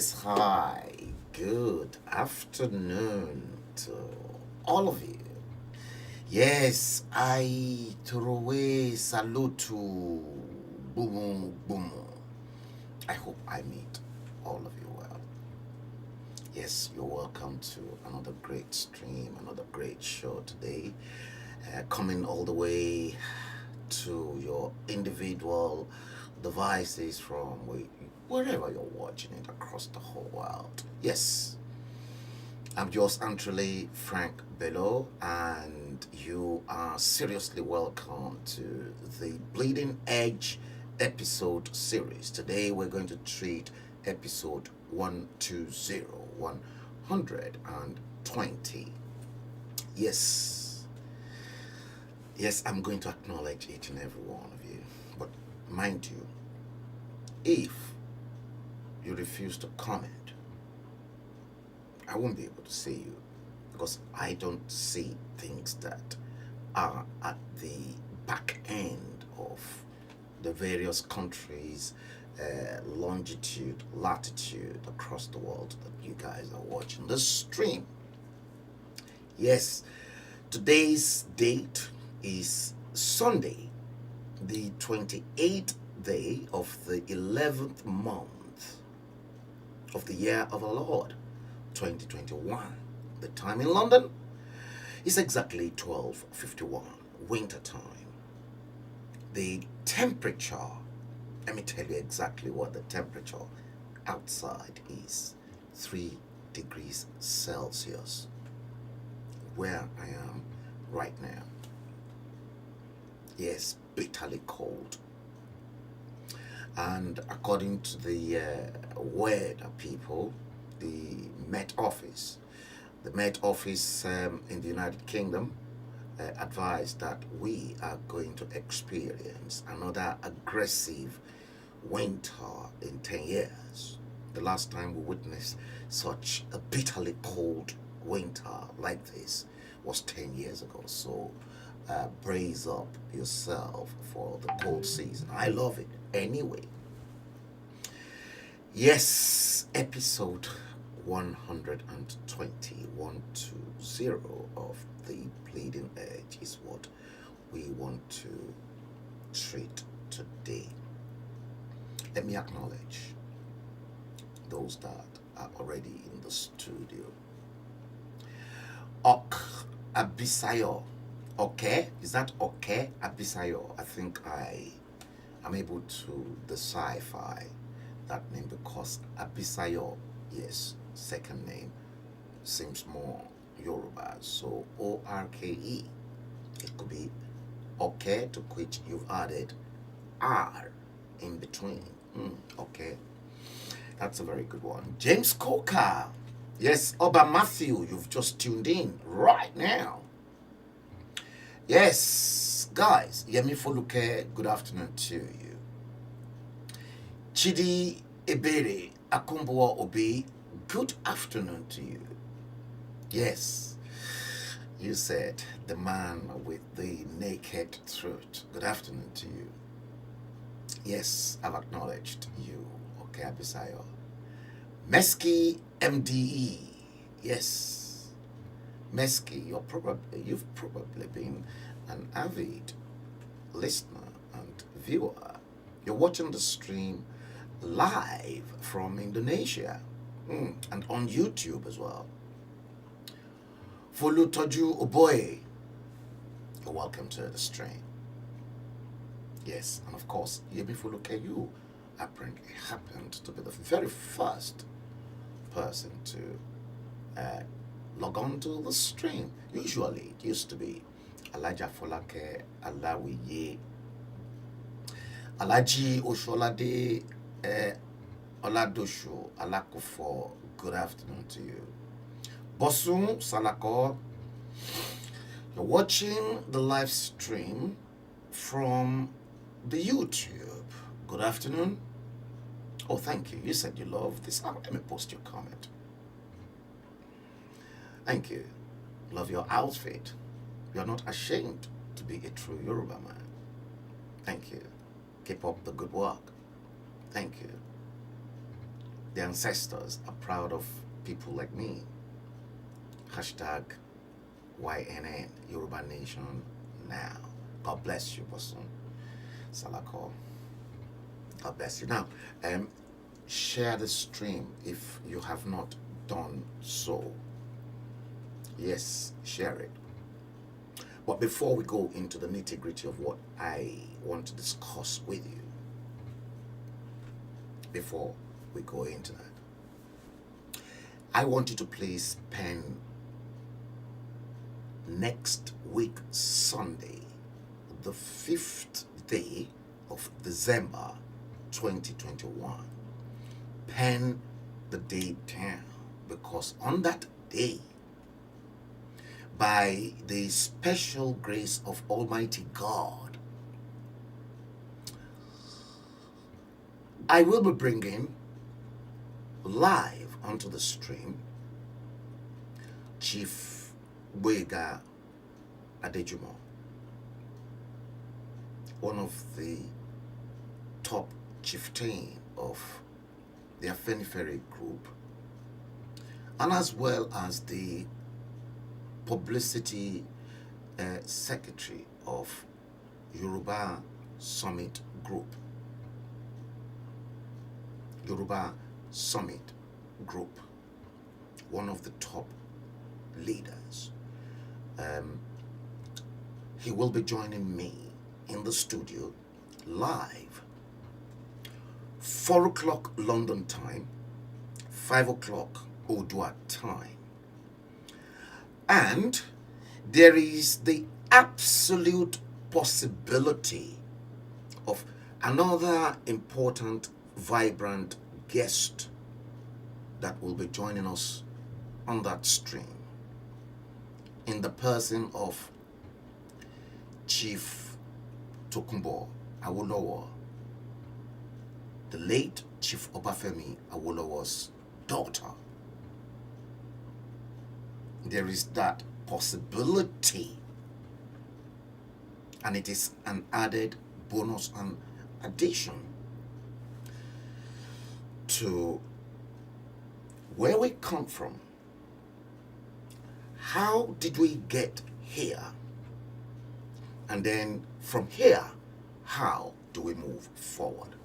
Yes, hi. Good afternoon to all of you. Yes, I throw away salute to Boom Boom. I hope I meet all of you well. Yes, you're welcome to another great stream, another great show today. Coming all the way to your individual devices from wherever you're watching it across the whole world. Yes, I'm yours, truly Frank Bello, and you are seriously welcome to the Bleeding Edge episode series. Today we're going to treat episode 120, 120. Yes, yes, I'm going to acknowledge each and every one of you. But mind you, if you refuse to comment, I won't be able to see you because I don't see things that are at the back end of the various countries, longitude, latitude across the world that you guys are watching this stream. Yes, today's date is Sunday, the 28th day of the 11th month of the year of our Lord 2021. The time in London is exactly 12:51, winter time. The temperature, let me tell you exactly what the temperature outside is: 3 degrees Celsius, where I am right now. Yes, bitterly cold. And according to the weather people, the Met Office, in the United Kingdom advised that we are going to experience another aggressive winter in 10 years. The last time we witnessed such a bitterly cold winter like this was 10 years ago. So brace up yourself for the cold season. I love it anyway. Yes, episode 120, 120 of the Bleeding Edge is what we want to treat today. Let me acknowledge those that are already in the studio. Ok Abisayo. Okay? Is that okay? Abisayo. I think I am able to decipher that name because Abisayo, yes, second name seems more Yoruba. So ORKE. It could be okay, to which you've added R in between. Okay. That's a very good one. James Coker. Yes, Oba Matthew, you've just tuned in right now. Yes, guys, Yemi Foluke, good afternoon to you. Chidi Ebere Akumbuwa Obi, good afternoon to you. Yes, you said the man with the naked throat. Good afternoon to you. Yes, I've acknowledged you. Okay, Abisayo. Meski MDE. Yes. Meski, you've probably been an avid listener and viewer. You're watching the stream live from Indonesia and on YouTube as well. Folutoju Oboye, you're welcome to the stream. Yes, and of course, Yemi Foluke, you apparently happened to be the very first person to log on to the stream. Usually, it used to be Alaja Folake, Alawiye, Alaji Osholade, Oladosho, Alakufo. Good afternoon to you. Bosun Salako, you're watching the live stream from the YouTube. Good afternoon. Oh, thank you. You said you love this. Let me post your comment. Thank you. Love your outfit. You're not ashamed to be a true Yoruba man. Thank you. Keep up the good work. Thank you. the ancestors are proud of people like me. Hashtag YNN, Yoruba Nation now. God bless you, Bosun. Salako. God bless you. Now, share the stream if you have not done so. Yes, share it. But before we go into the nitty-gritty of what I want to discuss with you, before we go into that, I want you to please pen next week, Sunday, the 5th day of December 2021. Pen the date down, because on that day, by the special grace of Almighty God, I will be bringing live onto the stream Chief Boyega Adejumo, one of the top chieftain of the Afenifere group, and as well as the publicity secretary of Yoruba Summit Group. Yoruba Summit Group, one of the top leaders. He will be joining me in the studio live, 4 o'clock London time, 5 o'clock Odua time. And there is the absolute possibility of another important, vibrant guest that will be joining us on that stream, in the person of Chief Tokunbo Awolowo, the late Chief Obafemi Awolowo's daughter. There is that possibility, and it is an added bonus and addition to where we come from. How did we get here? And then from here, how do we move forward?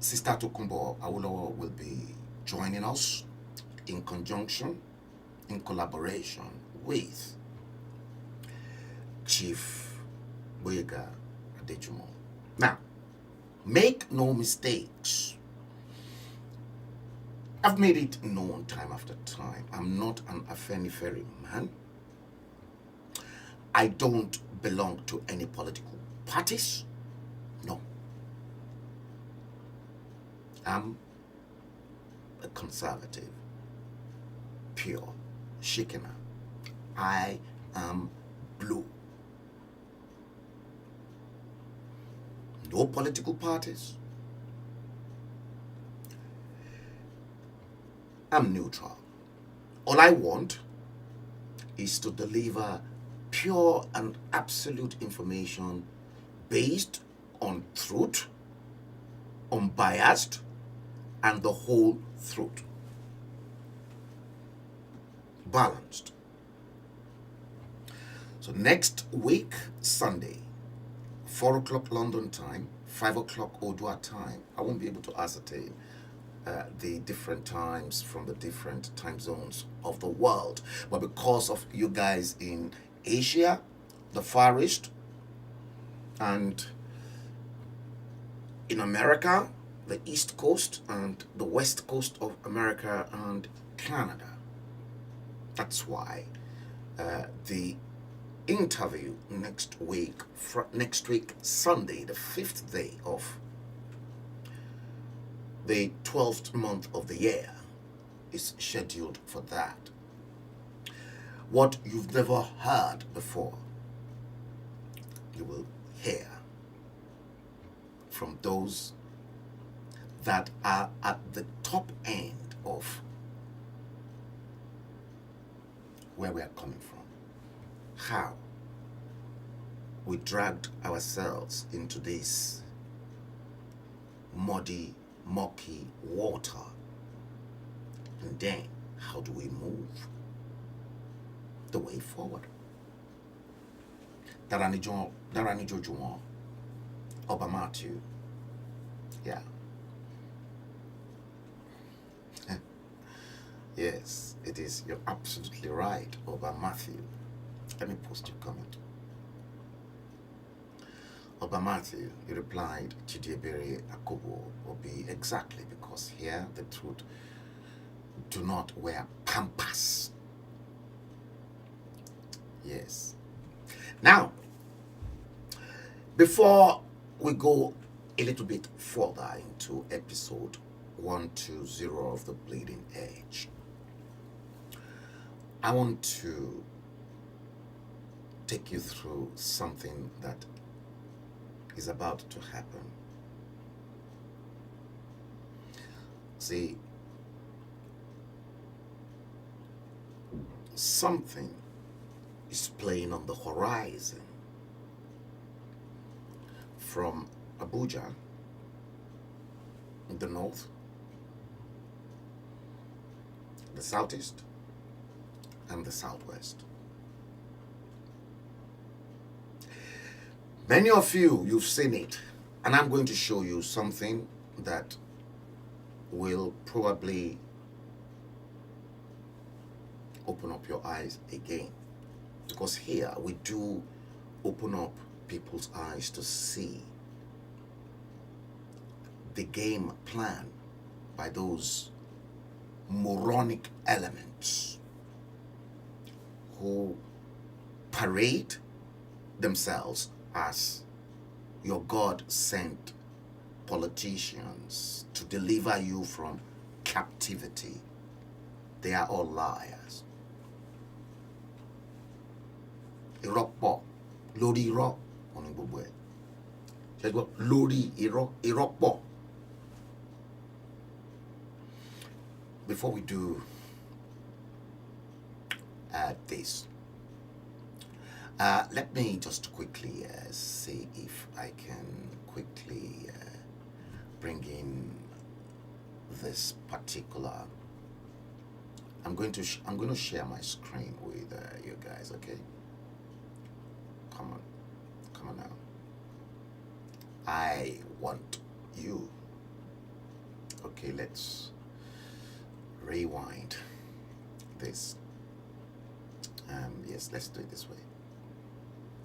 Sister Tokunbo Awolowo will be joining us in conjunction, in collaboration with Chief Boyega Adejumo. Now, make no mistakes. I've made it known time after time, I'm not an Afenifere man. I don't belong to any political parties. No. I'm a conservative, pure Shikena. I am blue. No political parties. I'm neutral. All I want is to deliver pure and absolute information based on truth, unbiased, and the whole truth. Balanced. So next week, Sunday, 4 o'clock London time, 5 o'clock Odua time. I won't be able to ascertain the different times from the different time zones of the world. But because of you guys in Asia, the Far East, and in America, the East Coast and the West Coast of America and Canada. That's why the interview next week, Sunday, the 5th day of the 12th month of the year, is scheduled for that. What you've never heard before, you will hear from those that are at the top end of where we are coming from. How we dragged ourselves into this muddy murky water. And then, how do we move the way forward? Daranijo Juwon, Obamatu. Yeah. Yes, it is. You're absolutely right, Oba Matthew. Let me post your comment. Oba Matthew, you replied, Chidiebere Akobo Obi, exactly, because here the truth do not wear pampas. Yes. Now, before we go a little bit further into episode 120 of The Bleeding Edge, I want to take you through something that is about to happen. See, something is playing on the horizon from Abuja in the north, the southeast, and the southwest. Many of you've seen it, and I'm going to show you something that will probably open up your eyes again. Because here we do open up people's eyes to see the game plan by those moronic elements who parade themselves as your God-sent politicians to deliver you from captivity. They are all liars. Irọ́pọ̀ lórí irọ́ òní gbogbo ẹ̀. Ṣé gbọ́ lórí irọ́ irọ́pọ̀. Before we do this, let me just quickly see if I can quickly bring in this particular. I'm going to share my screen with you guys. Okay, come on now. I want you. Okay, let's rewind this. Yes, let's do it this way.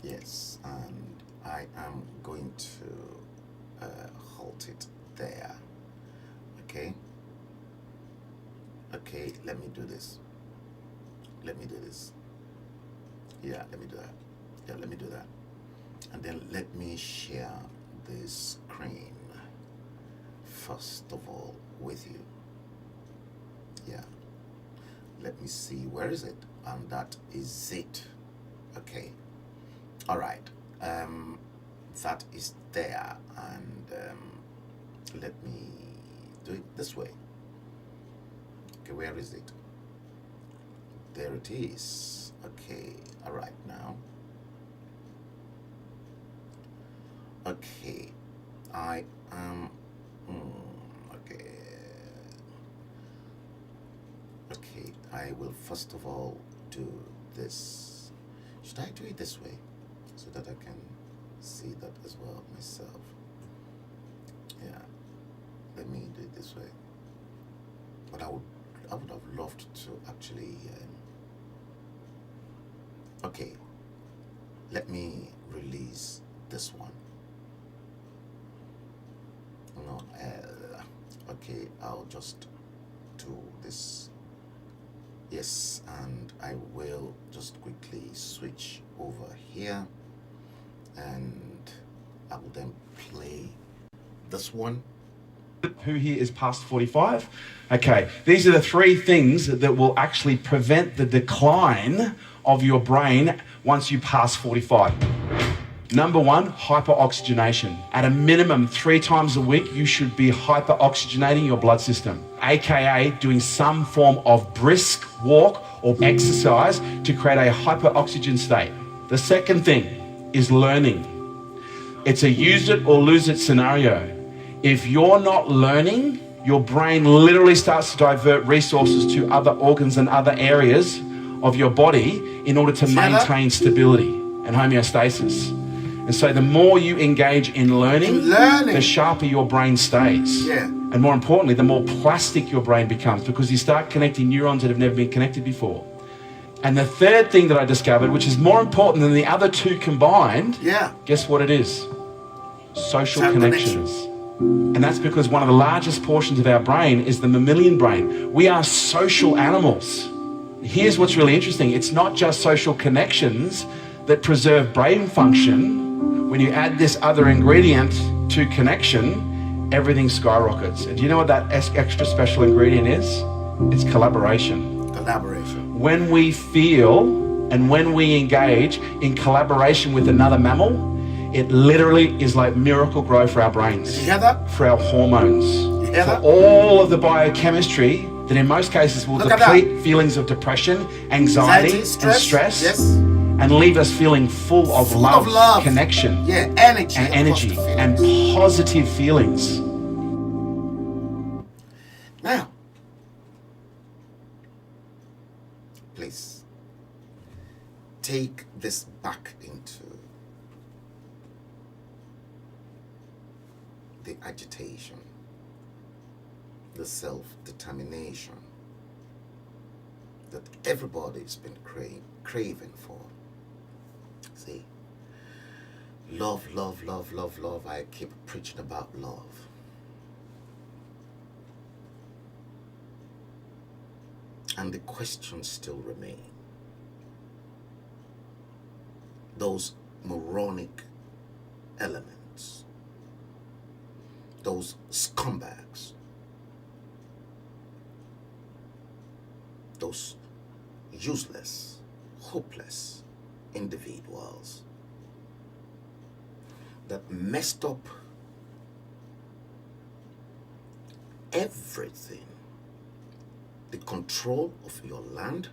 Yes, and I am going to halt it there. Okay, let me do this. Yeah, let me do that. Yeah, let me do that. And then let me share this screen first of all with you. Yeah, let me see, where is it? And that is it. Okay, all right, that is there, and let me do it this way. Okay, where is it? There it is. Okay, all right, now. Okay, I am okay, I will first of all do this. Should I do it this way so that I can see that as well myself? Yeah, let me do it this way. But I would have loved to actually okay, let me release this one. No, okay, I'll just do this. Yes, and I will just quickly switch over here, and I will then play this one. Who here is past 45? Okay, these are the three things that will actually prevent the decline of your brain once you pass 45. Number one, hyperoxygenation. At a minimum 3 times a week, you should be hyperoxygenating your blood system, aka doing some form of brisk walk or exercise to create a hyperoxygen state. The second thing is learning. It's a use it or lose it scenario. If you're not learning, your brain literally starts to divert resources to other organs and other areas of your body in order to maintain stability and homeostasis. And so the more you engage in learning, the sharper your brain stays. Yeah. And more importantly, the more plastic your brain becomes, because you start connecting neurons that have never been connected before. And the third thing that I discovered, which is more important than the other two combined, guess what it is? Social connections. And that's because one of the largest portions of our brain is the mammalian brain. We are social animals. Here's what's really interesting. It's not just social connections that preserve brain function. When you add this other ingredient to connection, everything skyrockets. And do you know what that extra special ingredient is? It's collaboration. Collaboration. When we feel and when we engage in collaboration with another mammal, it literally is like miracle grow for our brains. Did you hear that? For our hormones. You hear for that? all of the biochemistry that in most cases will deplete feelings of depression, anxiety, and stress, and leave us feeling full of love, connection, energy, and positive feelings. Now, please take this back into the agitation, the self-determination that everybody's been craving for. See, love, love, love, love, love. I keep preaching about love. And the questions still remain. Those moronic elements, those scumbags, those useless, hopeless individuals that messed up everything. The control of your land,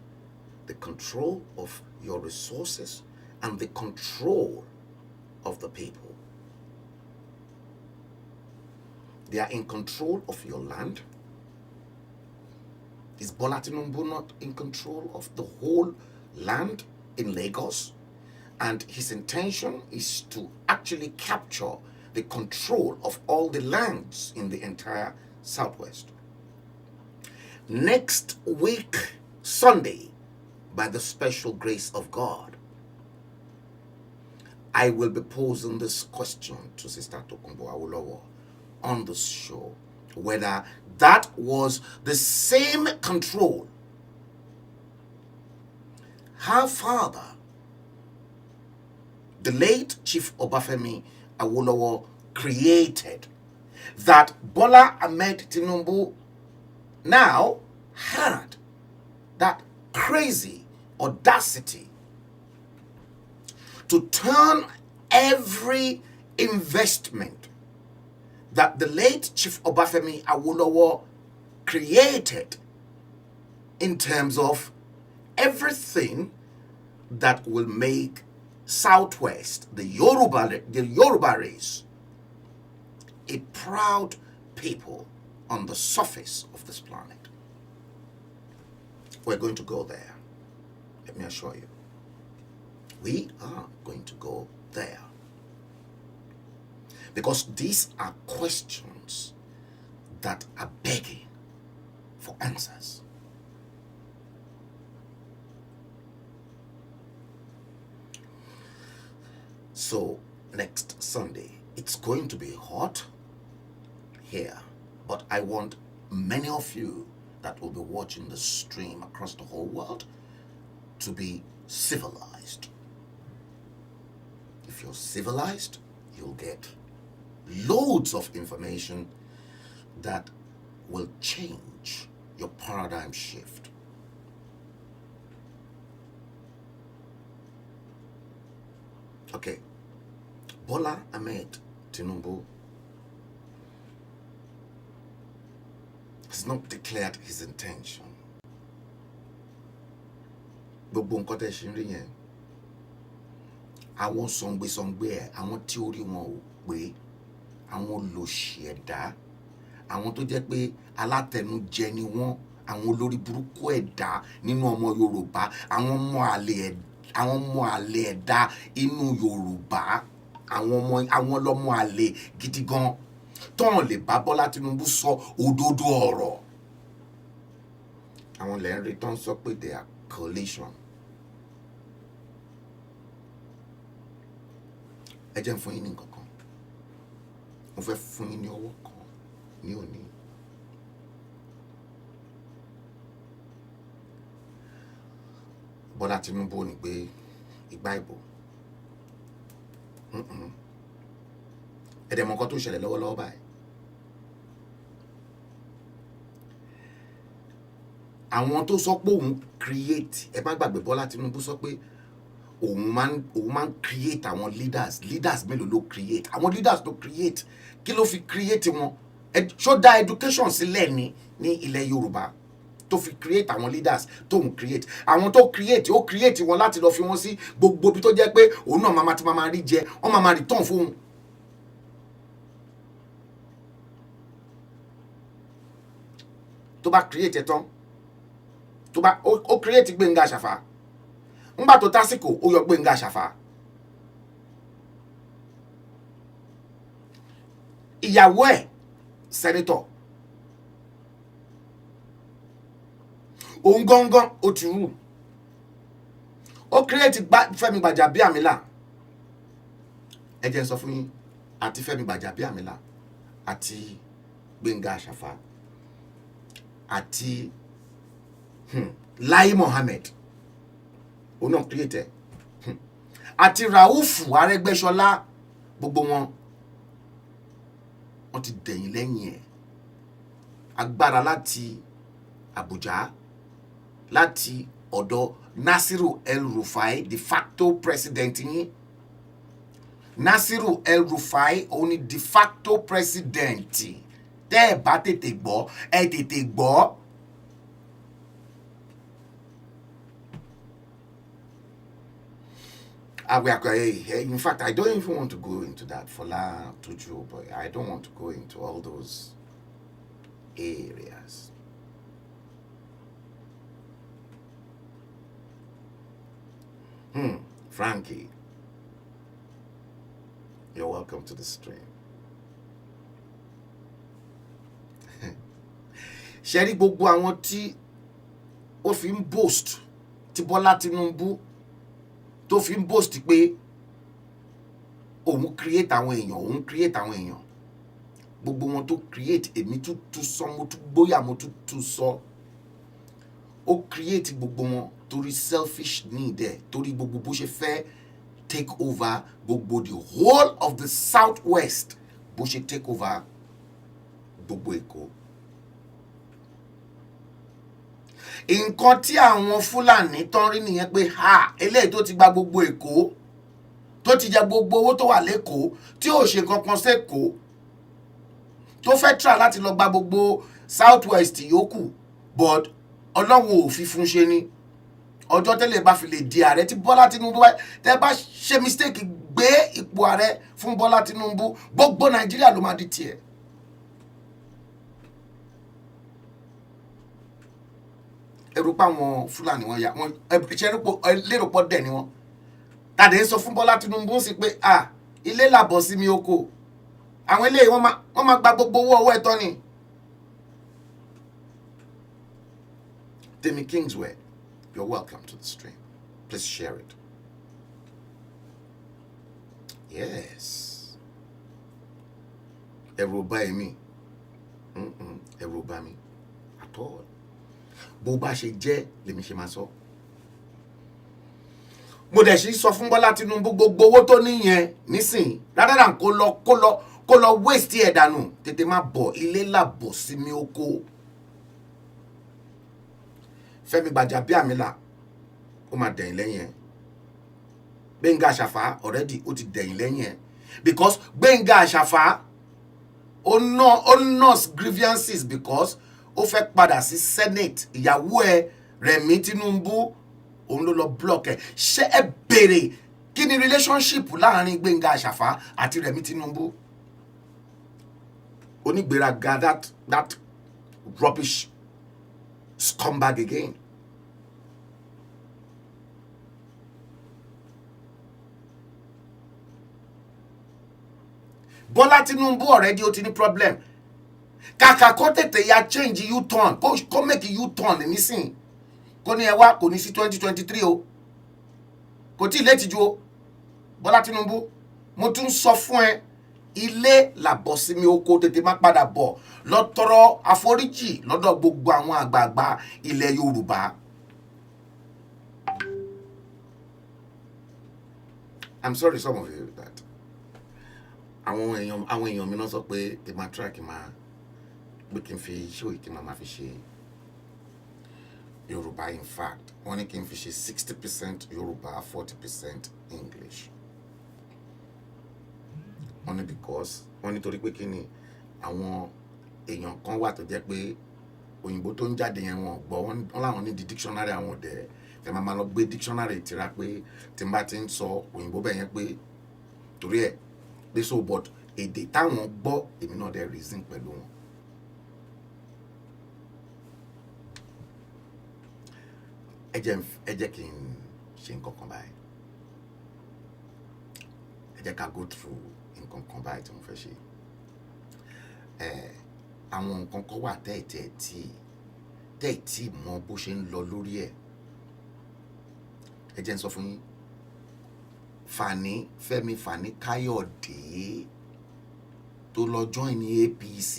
the control of your resources, and the control of the people. They are in control of your land. Is Bola Tinubu not in control of the whole land in Lagos? And his intention is to actually capture the control of all the lands in the entire Southwest. Next week, Sunday, by the special grace of God, I will be posing this question to Sister Tokunbo Awolowo on the show, whether that was the same control her father, the late Chief Obafemi Awolowo, created, that Bola Ahmed Tinubu now had that crazy audacity to turn every investment that the late Chief Obafemi Awolowo created in terms of everything that will make Southwest, the Yoruba race, a proud people on the surface of this planet. We're going to go there. Let me assure you. We are going to go there. Because these are questions that are begging for answers. So next Sunday, it's going to be hot here, but I want many of you that will be watching the stream across the whole world to be civilized. If you're civilized, you'll get loads of information that will change your paradigm shift. Okay, Bola Ahmed Tinubu has not declared his intention. Gbogbo nǹkan tẹ́ ṣe ń rí yẹn, àwọn sọ̀ngbẹ̀sọ̀ngbẹ̀ ẹ̀, àwọn tí orí wọn ò pé, àwọn olòṣì ẹ̀dá, àwọn tó jẹ́ pé alátẹnujẹ ni wọ́n, àwọn olórí burúkú ẹ̀dá nínú ọmọ Yorùbá, àwọn ọmọ àlè ẹ̀dá inú Yorùbá, àwọn lọ́mọ àlè gidi gan tọ́n lè bá Bọ́lá Tinubu sọ òdodo ọ̀rọ̀. Àwọn lẹ́yìn rí tán sọ pé they are coalition. Ẹ jẹ́ fún yín ní nǹkan kan, mo fẹ́ fún yín ní ọwọ́ kan ní òní. Bọ́lá Tinubu ní pé ìgbà ìbò ẹ̀dẹ̀ mọ̀ nǹkan tó ṣẹlẹ̀ lọ́wọ́lọ́wọ́ báyìí. Àwọn tó sọ pé òun create, ẹ má gbàgbé Bọ́lá Tinubu sọ pé òun máa ń create àwọn leaders mélòó ló create, àwọn leaders tó create kí ló fi create wọn? Ṣó dá education sílẹ̀ ní ilẹ̀ Yorùbá tó fi create àwọn leaders tó ń create? Àwọn tó create ó create wọn láti lọ fi wọn sí gbogbo bí tó jẹ́ pé òun náà máa rí jẹ, wọ́n máa return fóun. Tó bá create tán, tó bá ó create Gbénga Àṣàfà, ńgbà tó tásìkò ó yọ Gbénga Àṣàfà. Ìyàwó ẹ̀ senator, òun gangan ó ti rú, ó create Fẹ́mi Gbàjàbíàmílà. Ẹ jẹ́ n sọ fún yín, àti Fẹ́mi Gbàjàbíàmílà àti Gbénga Àṣàfà àti Lai Mohammed òun náà create àti Raufu Arẹ́gbẹ́ṣọlá, gbogbo wọn ti dẹ̀yìn lẹ́yìn ẹ̀. Agbára láti Abuja, láti ọ̀dọ̀ Nasiru El-Rufai, de facto president yín. Nasiru El-Rufai òun ni de facto president. Tẹ́ ẹ bá tètè gbọ́, ẹ tètè gbọ́. In fact, I don't even want to go into that. Fola Tuju, but I don't want to go into all those areas. Frankie, you're welcome to the stream. Ṣé rí gbogbo àwọn tí ó fi ń boast tí Bọ́lá Tinubu tó fi ń boast pé òun create àwọn èèyàn, gbogbo wọn tó create, èmi tún sọ, mo tún gbóyà, mo tún sọ, ó create gbogbo wọn torí selfish need ẹ̀, torí gbogbo bó ṣe fẹ́ take over gbogbo the whole of the southwest, bó ṣe take over gbogbo Èkó. Nǹkan tí àwọn Fúlàní tán rí nìyẹn pé eléyìí tó ti gba gbogbo Èkó, tó ti jẹ gbogbo owó tó wà l'Ékòó, tí ò ṣe kankan s'Ékòó, tó fẹ́ try láti lọ gba gbogbo southwest yòókù, but Ọlọ́run ò fi fún ṣe ni. Ọjọ́ tẹ́lẹ̀ bá fi lè di ààrẹ, tí Bọ́lá Tinubu tẹ́ bá ṣe mistake gbé ipò ààrẹ fún Bọ́lá Tinubu, gbogbo Nàìjíríà ló máa di tiẹ̀. Ẹrù pa àwọn Fúlàní wọn ya wọn, lérò pọ̀ dẹ̀ ni wọn. Tàdé sọ fún Bọ́lá Tinubu sí pé ilé làbọ̀ sí mi oko, àwọn eléyìí wọ́n máa gba gbogbo owó ọwọ́ ẹ̀tọ́ ni. Demi Kingsway, you're welcome to the stream. Please share it. Yes. Ẹ̀rù bà mí. Ẹ̀rù bà mí at all. Bó bá ṣe jẹ́ lèmi ṣe máa sọ. Mo dẹ̀ sì sọ fún Bọ́lá Tinubu gbogbo owó tó níyẹn nísìn, rather than kó lọ waste ẹ̀ dànù, tètè má bọ̀, ilé làbọ̀ sí mi oko. Fẹ́mi Gbàjàbíàmílà ó máa dẹ̀yìn lẹ́yìn ẹ̀. Gbénga Àṣàfà already ó ti dẹ̀yìn lẹ́yìn ẹ̀, because Gbénga Àṣàfà ó nurse grievances because ó fẹ́ padà sí Senate. Ìyàwó ẹ̀ Rẹ̀mí Tinubu òun ló lọ block ẹ̀. Ṣé ẹ béèrè kí ni relationship láàrin Gbénga Àṣàfà àti Rẹ̀mí Tinubu? onígbéraga, that rubbish scumbag again. Bọ́lá Tinubu already ó ti ní problem. Kàkà kó tètè ya change U-turn, kó make U-turn nísìn. Kó ní ẹ wá kò ní sí 2023 o. Kò tí létí ju o. Bọ́lá Tinubu, mo tún sọ fún ẹ, ilé làbọ̀ sí mi oko tètè má padà bọ̀ lọ tọrọ àforíjì lọ́dọ̀ gbogbo àwọn àgbààgbà ilẹ̀ Yorùbá. I'm sorry some of you that àwọn èèyàn mi náà sọ pé kí n máa try kí n máa pé kí n fi show kí n máa fi ṣe Yorùbá. In fact wọ́n ní kí n fi ṣe 60% Yorùbá 40% English. Wọ́n ní because wọ́n nítorí pé kí ni àwọn èèyàn kan wà tó jẹ́ pé òyìnbó tó ń jáde yẹn wọn gbọ́, wọ́n láwọn ní di dictionary àwọn ọ̀dẹ́ tẹ máa lọ gbé dictionary tira pé tí n bá ti ń sọ òyìnbó bẹ́ẹ̀ yẹn pé torí ẹ̀ pé so but èdè táwọn gbọ́ èmi náà dẹ̀ reason pẹ̀lú wọn. ẹ jẹ́ kí n ṣe nǹkan kan báyìí, ẹ jẹ́ ká go through nǹkan kan báyìí tí mo fẹ́ ṣe. Àwọn nǹkan kan wà tẹ́ẹ̀tì mọ bó ṣe ń lọ lórí ẹ̀. Ẹ jẹ́ n sọ fún yín, Fẹ́mi Fani Káyọ̀dé tó lọ join ní APC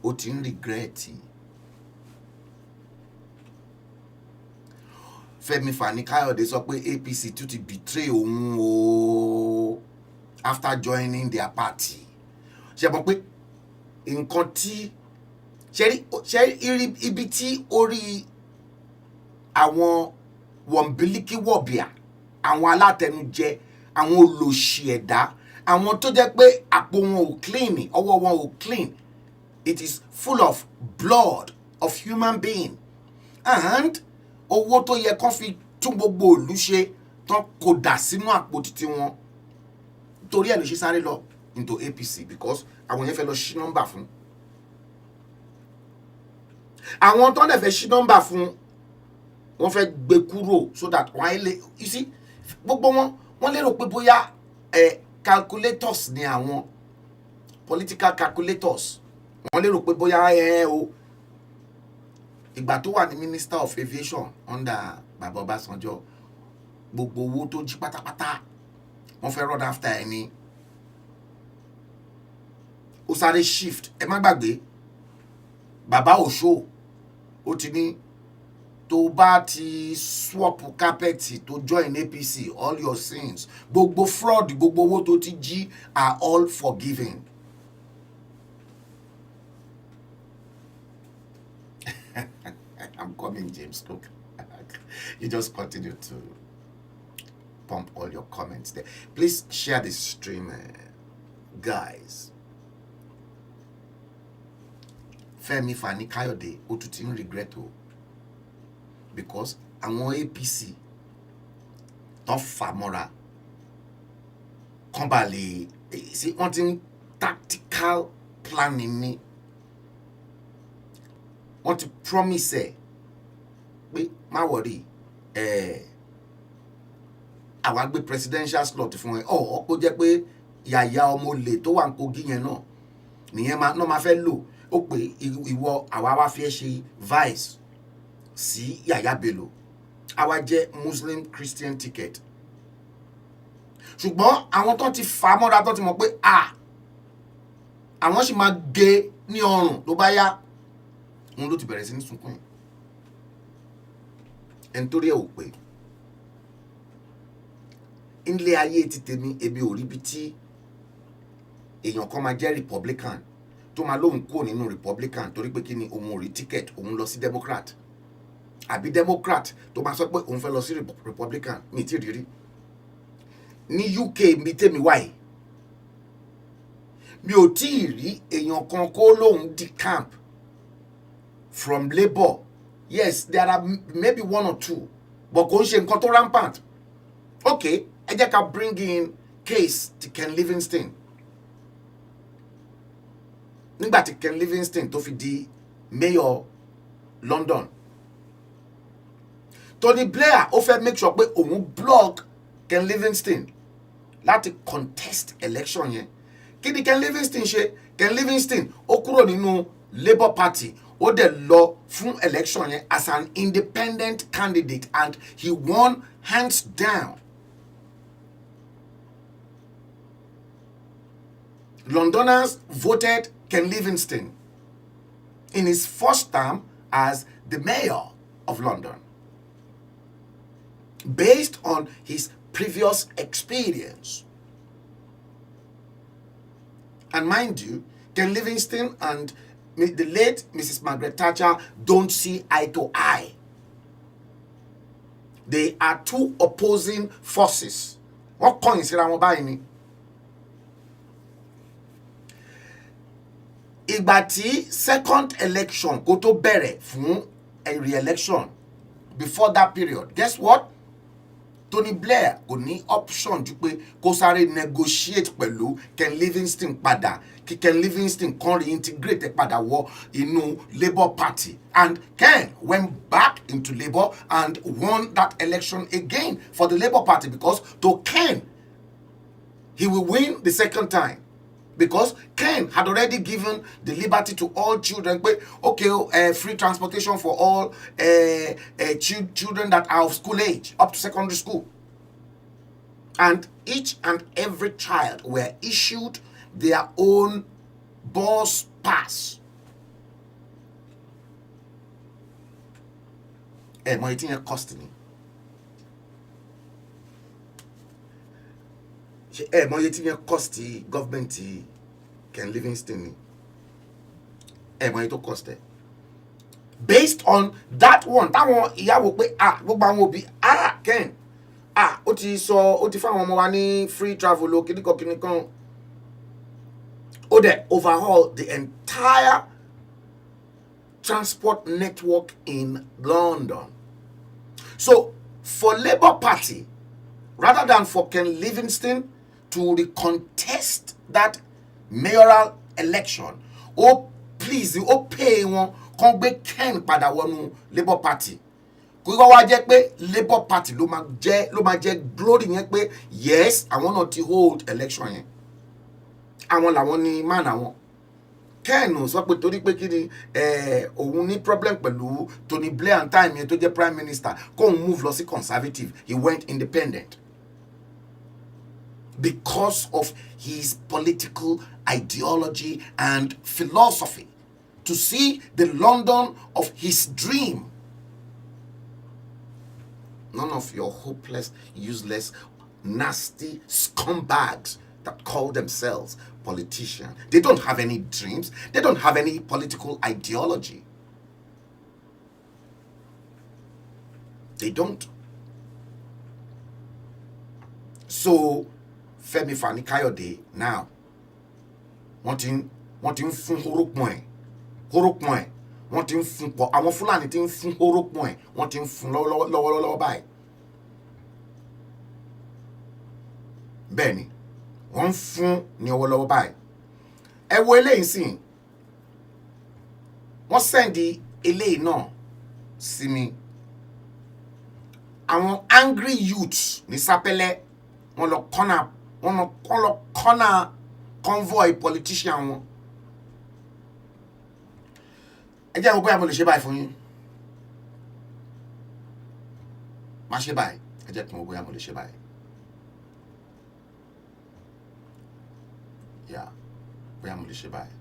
ó ti ń regret. Fẹ́mi Fani Káyọ̀dé sọ pé APC tún ti betray òun o after joining their party. Ṣé mọ̀ pé nǹkan tí ṣe ibi tí orí àwọn wọ̀nbílíkì wọ̀bìà, àwọn alátẹnujẹ, àwọn olòṣì ẹ̀dá, àwọn tó jẹ́ pé àpò wọn ò clean, ọwọ́ wọn ò clean, it is full of blood of human being, and owó tó yẹ kán fi tún gbogbo ìlú ṣe tán kò dà sínú àpò títí wọn. Torí ẹ̀ ló ṣe sáré lọ into APC because àwọn yẹn fẹ́ lọ ṣí nọ́mbà fún. Àwọn tó ń dẹ̀ fẹ́ ṣí nọ́mbà fún wọ́n fẹ́ gbé kúrò so that wọ́n á lè, you see, gbogbo wọ́n lérò pé bóyá calculators ni àwọn political calculators. Wọ́n lérò pé bóyá o ìgbà tó wà ní Minister of Aviation under Baba Ọbásanjọ́, gbogbo owó tó jí pátápátá wọ́n fẹ́ run after ẹni. Ó sáré shift, ẹ má gbàgbé bàbá Òṣó ó ti ní tó bá ti swap carpet tó join APC, all your sins, gbogbo fraud, gbogbo owó tó ti jí are all forgiven. I'm coming, James Cook. You just continue to pump all your comments there. Please share this stream, guys. Fẹ́mi Fani Káyọ̀dé ó tún ti ń regret o because àwọn APC tó fà mọ́ra kán bá lè sí wọ́n ti ń tactical planning ni. Wọ́n ti promise ẹ̀ pé má worry àwa gbé presidential slot fún ẹ ọ̀ kó jẹ́ pé yàyà ọmọ olè tó wà ń Kogi yẹn náà nìyẹn náà máa fẹ́ lò ó pé ìwọ àwa wá fi ẹ́ ṣe vice sí Yàyà Bello, àwa jẹ́ Muslim Christian ticket. Ṣùgbọ́n àwọn tó ti fà mọ́ra tó ti mọ̀ pé àwọn sì máa gé ní ọrùn tó bá yá, òun ló ti bẹ̀rẹ̀ sí ní sunkún. Ẹni tó rí ẹ̀ ò pé ilé ayé ti tèmi ebi ò rí bí tí èèyàn kan máa jẹ́ Republican tó máa lóhùn kúrò nínú Republican torí pé kí ni òun ò rí ticket, òun lọ sí Democrat, àbí Democrat tó máa sọ pé òun fẹ́ lọ sí Republican. Mi ti rí ní UK mi tèmi wáyé, mi ò tí ì rí èèyàn kan kó lóhùn di camp from Labour. Yes, there are maybe one or two, but kò ń ṣe nǹkan tó rampant. Okay, ẹ jẹ́ ká bring in case to Ken Livingstone. nígbà tí Ken Livingstone tó fi di mayor London. Tony Blair ó fẹ́ make sure pé òun block Ken Livingstone láti contest election yẹn. Kí ni Ken Livingstone ṣe? Ken Livingstone ó kúrò nínú Labour Party ó dẹ̀ lọ fún election yẹn as an independent candidate and he won hands down. Londoners voted Ken Livingstone in his first term as the mayor of London based on his previous experience. And mind you, Ken Livingstone and the late Mrs. Margaret Thatcher don't see eye to eye. They are two opposing forces. What coins síra wọn báyìí ni? Ìgbà tí second election kó tó bẹ̀rẹ̀ fún a re-election, before that period, guess what? Tony Blair kò ní option ju pé kó sáré negotiate pẹ̀lú Ken Livingstone padà kí Ken Livingstone kan reintegrate padà wọ inú Labour Party, and Ken went back into Labour and won that election again for the Labour Party, because to Ken he will win the second time. Because Ken had already given the liberty to all children. Okay, free transportation for all children that are of school age, up to secondary school. And each and every child were issued their own bus pass. Mo eating a cost me. Mo eating a cost government Ken Livingstone. Mo eating cost. Based on that one, ìyá wò pé gbogbo àwọn òbí Ken ó ti fáwọn ọmọ wa ní free travel o kíníkan. Ó dẹ̀ overhaul the entire transport network in London. So for Labour Party, rather than for Ken Livingstone to contest that mayoral election, please pay wọn kàn gbé Ken padà wọnú Labour Party. Kò wá jẹ́ pé Labour Party ló máa jẹ́ glory yẹn pé yes, àwọn náà ti hold election yẹn. Àwọn làwọn ni man àwọn. Ken sọ pé torí pé kíni òun ní problem pẹ̀lú Tony Blair and time yẹn tó jẹ́ prime minister kó move lọ sí conservative, he went independent because of his political ideology and philosophy to see the London of his dream. None of your hopeless, useless, nasty scumbags that call themselves politicians. They don't have any dreams. They don't have any political ideology. They don't. So, Femi Fani Kayode now, wọ́n ti ń fún horópọn ẹ̀, wọ́n ti ń fún pọ̀, àwọn Fúlàní ti ń fún horópọn ẹ̀, wọ́n ti ń fún lọ́wọ́lọ́wọ́ báyìí. Bẹ́ẹ̀ ni, wọ́n ń fún ní ọwọ́lọ́wọ́ báyìí. Ẹ wo eléyìí sìn, wọ́n sẹ́ndì eléyìí náà sí mi. Àwọn angry youths ní Sápẹ́lẹ́ wọ́n lọ kọ́nà convoy politician wọn. Ẹ jẹ́ àwọn bóyá mo lè ṣe báyìí fún yín. Má ṣe báyìí. Ẹ jẹ́ kí mo bóyá mo lè ṣe báyìí. Yeah, bóyá mo lè ṣe báyìí.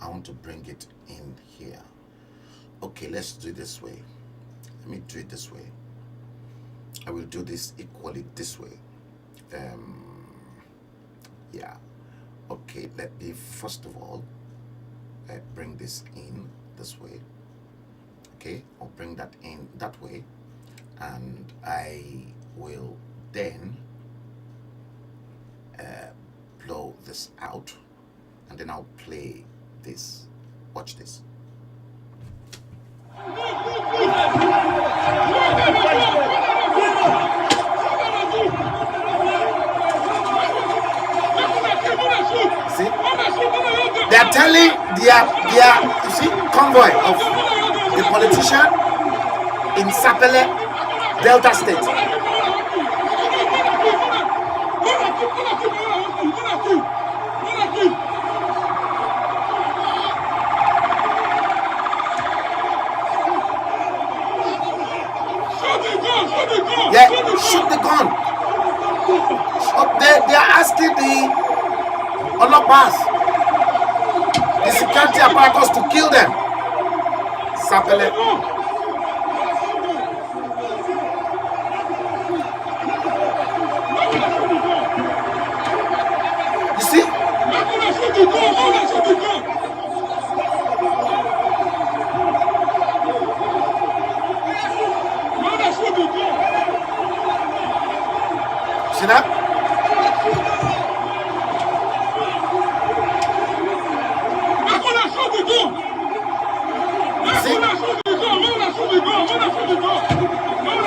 I want to bring it in here. Okay, let's do it this way. Let me do it this way. I will do this equally this way. Yeah. Okay, let me first of all bring this in this way. Okay, I'll bring that in that way, and I will then blow this out, and then I'll play this. Watch this. telling their you see convoy of the politician in Sapele, Delta State. Yeah, shoot the gun. They are asking the Olopas, the security apparatus, to kill them. Sapele. You see? See that?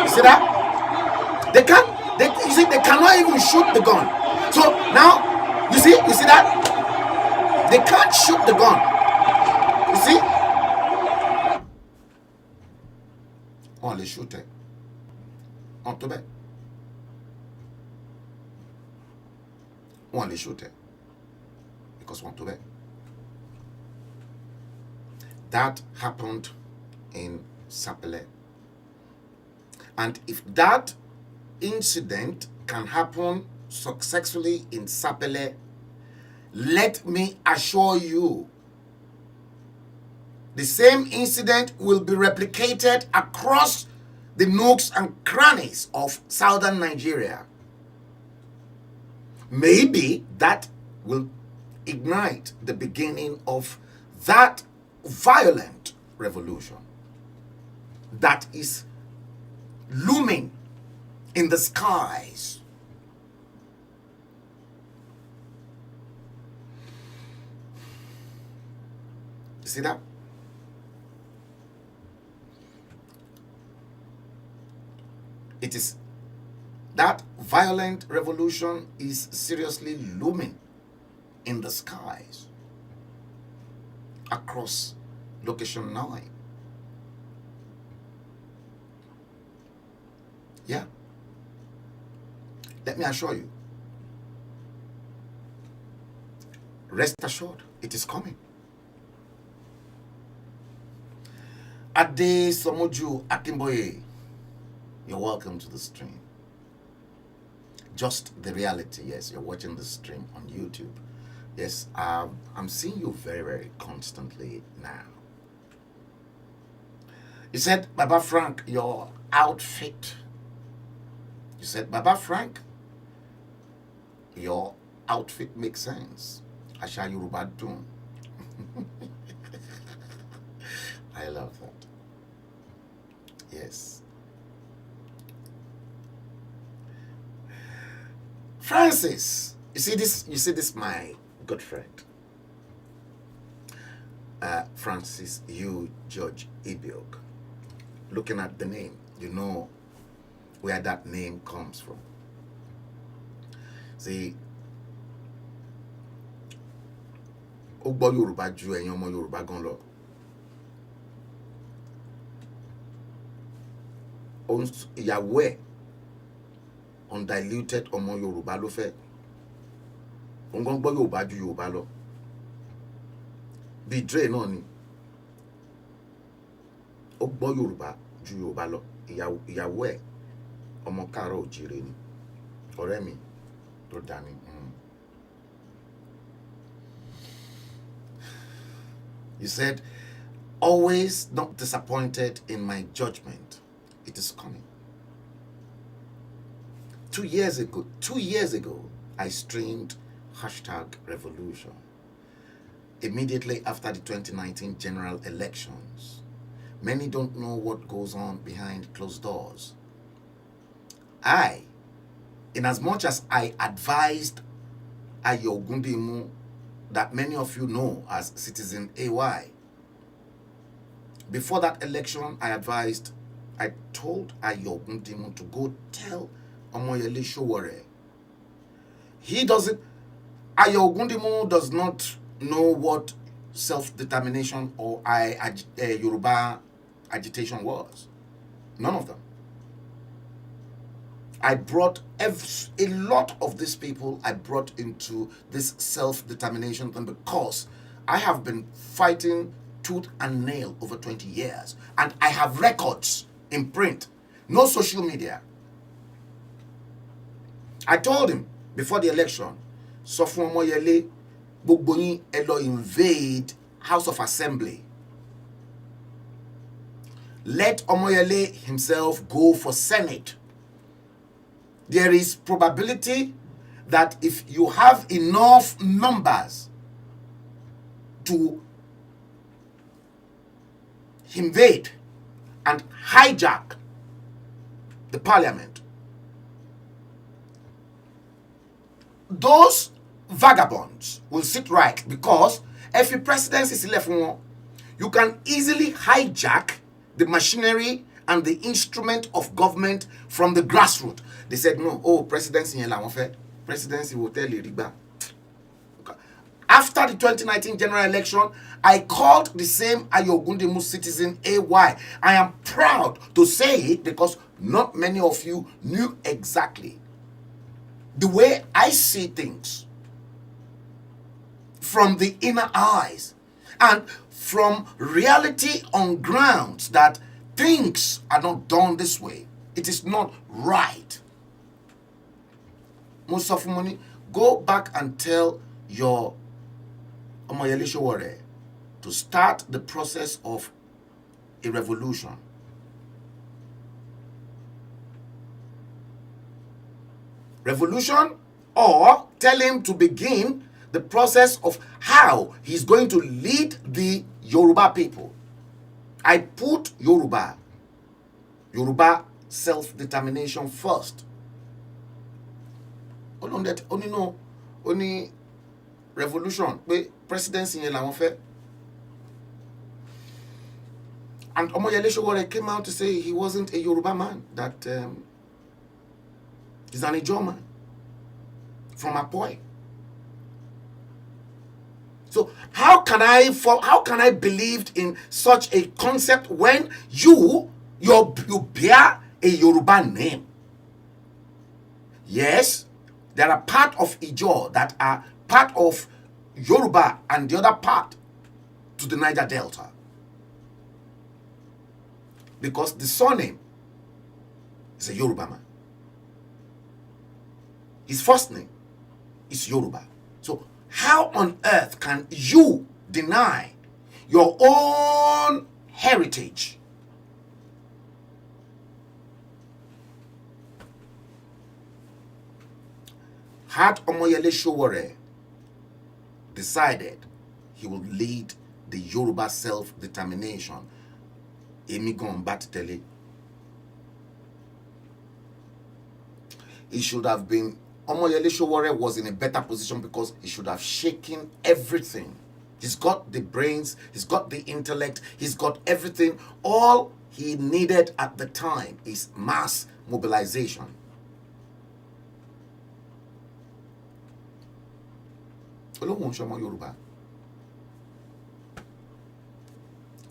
See that? They can't. You see, they cannot even shoot the gun. So now, you see that? They can't shoot the gun. You see? Only shoot it. On to bed. Only shoot it. Because want to bed. That happened in Sapele. And if that incident can happen successfully in Sapele, let me assure you, the same incident will be replicated across the nooks and crannies of southern Nigeria. Maybe that will ignite the beginning of that violent revolution that is looming in the skies. You see that? It is that violent revolution is seriously looming in the skies across location 9. Yeah. Let me assure you. Rest assured, it is coming. Ade Somoju Akimboye, you're welcome to the stream. Just the reality, yes, you're watching the stream on YouTube. Yes, I'm seeing you very, very constantly now. You said, Baba Frank, your outfit. You said, Baba Frank, your outfit makes sense. Asha Yoruba Dun. I love that. Yes. Francis, you see this, my good friend. Francis Hugh George Ibiok. Looking at the name, you know where that name comes from. See, ó gbọ́ Yorùbá ju ẹ̀yin ọmọ Yorùbá gan lọ. Ìyàwó ẹ̀ undiluted ọmọ Yorùbá ló fẹ́. Òun gan gbọ́ Yorùbá ju Yorùbá lọ. Bí Dre náà ni. Ó gbọ́ Yorùbá ju Yorùbá lọ. Ìyàwó ẹ̀ ọmọ Káàárọ̀ Oòjíire ni. Ọ̀rẹ́ mi tó dá mi. You said, always not disappointed in my judgment. It is coming. 2 years ago, I streamed #revolution. Immediately after the 2019 general elections. Many don't know what goes on behind closed doors. In as much as I advised Ayo Ogundimu, that many of you know as Citizen AY. Before that election, I told Ayo Ogundimu to go tell Omoyele Sowore. Ayo Ogundimu does not know what self-determination or Yoruba agitation was. None of them. I brought a lot of these people I brought into this self-determination thing because I have been fighting tooth and nail over 20 years. And I have records in print. No social media. I told him before the election, Sofun Omoyele, gbogbo yin ẹ lọ invade House of Assembly. Let Omoyele himself go for Senate. There is probability that if you have enough numbers to invade and hijack the parliament, those vagabonds will sit right because if the presidency is left, you can easily hijack the machinery and the instrument of government from the grassroots. They said, no, presidency in la presidency will tell you riba. After the 2019 general election, I called the same Ayogundemu citizen AY. I am proud to say it because not many of you knew exactly the way I see things from the inner eyes and from reality on grounds that things are not done this way. It is not right. Most of money, go back and tell your Omoyele Sowore to start the process of a revolution. Revolution, or tell him to begin the process of how he's going to lead the Yoruba people. I put Yoruba self-determination first. Only revolution, presidency in la fẹ́. And Omoyele Sowore came out to say he wasn't a Yoruba man, that he's an Ijaw man from Apoy. So how can I believe in such a concept when you bear a Yoruba name? Yes, there are part of Ijaw that are part of Yoruba and the other part to the Niger Delta. Because the surname is a Yoruba man. His first name is Yoruba. So how on earth can you deny your own heritage? Had Omoyele Sowore decided he would lead the Yoruba self-determination, Emi gan bat tele, he should have been, Omoyele Sowore was in a better position because he should have shaken everything. He's got the brains, he's got the intellect, he's got everything. All he needed at the time is mass mobilization. Olóhùn ṣọmọ Yorùbá.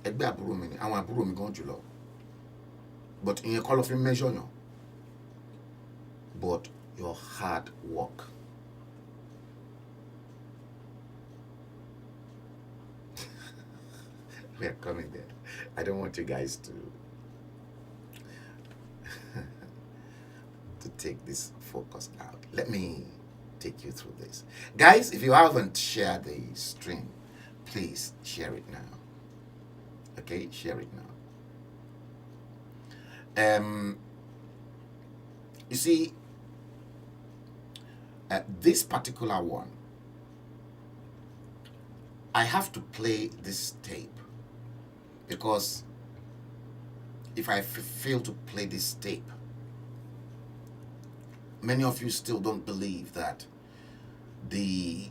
Ẹgbẹ́ àbúrò mi ni, àwọn àbúrò mi gan jùlọ. But ìyẹn kọ́ ló fi measure yàn. But your hard work. We are coming there. I don't want you guys to take this focus out. Let me take you through this. Guys, if you haven't shared the stream, please share it now. Okay, share it now. You see, this particular one, I have to play this tape because if I fail to play this tape, many of you still don't believe that the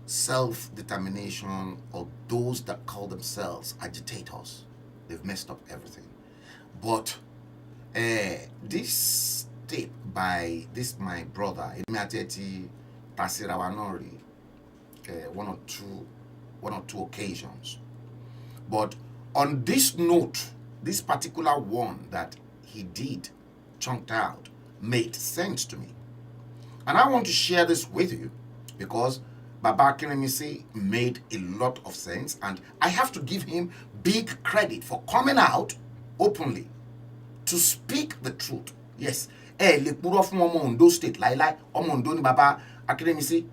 self-determination of those that call themselves agitators, they've messed up everything. But this tape by my brother, Inequality, one or two one or two occasions. But on this note, this particular one that he did, chunked out, made sense to me. And I want to share this with you because Baba Kinemisi made a lot of sense, and I have to give him big credit for coming out openly to speak the truth. Yes, le puro fún ọmọ Ondo state láíláí, ọmọ Ondo ni Baba Kinemisi,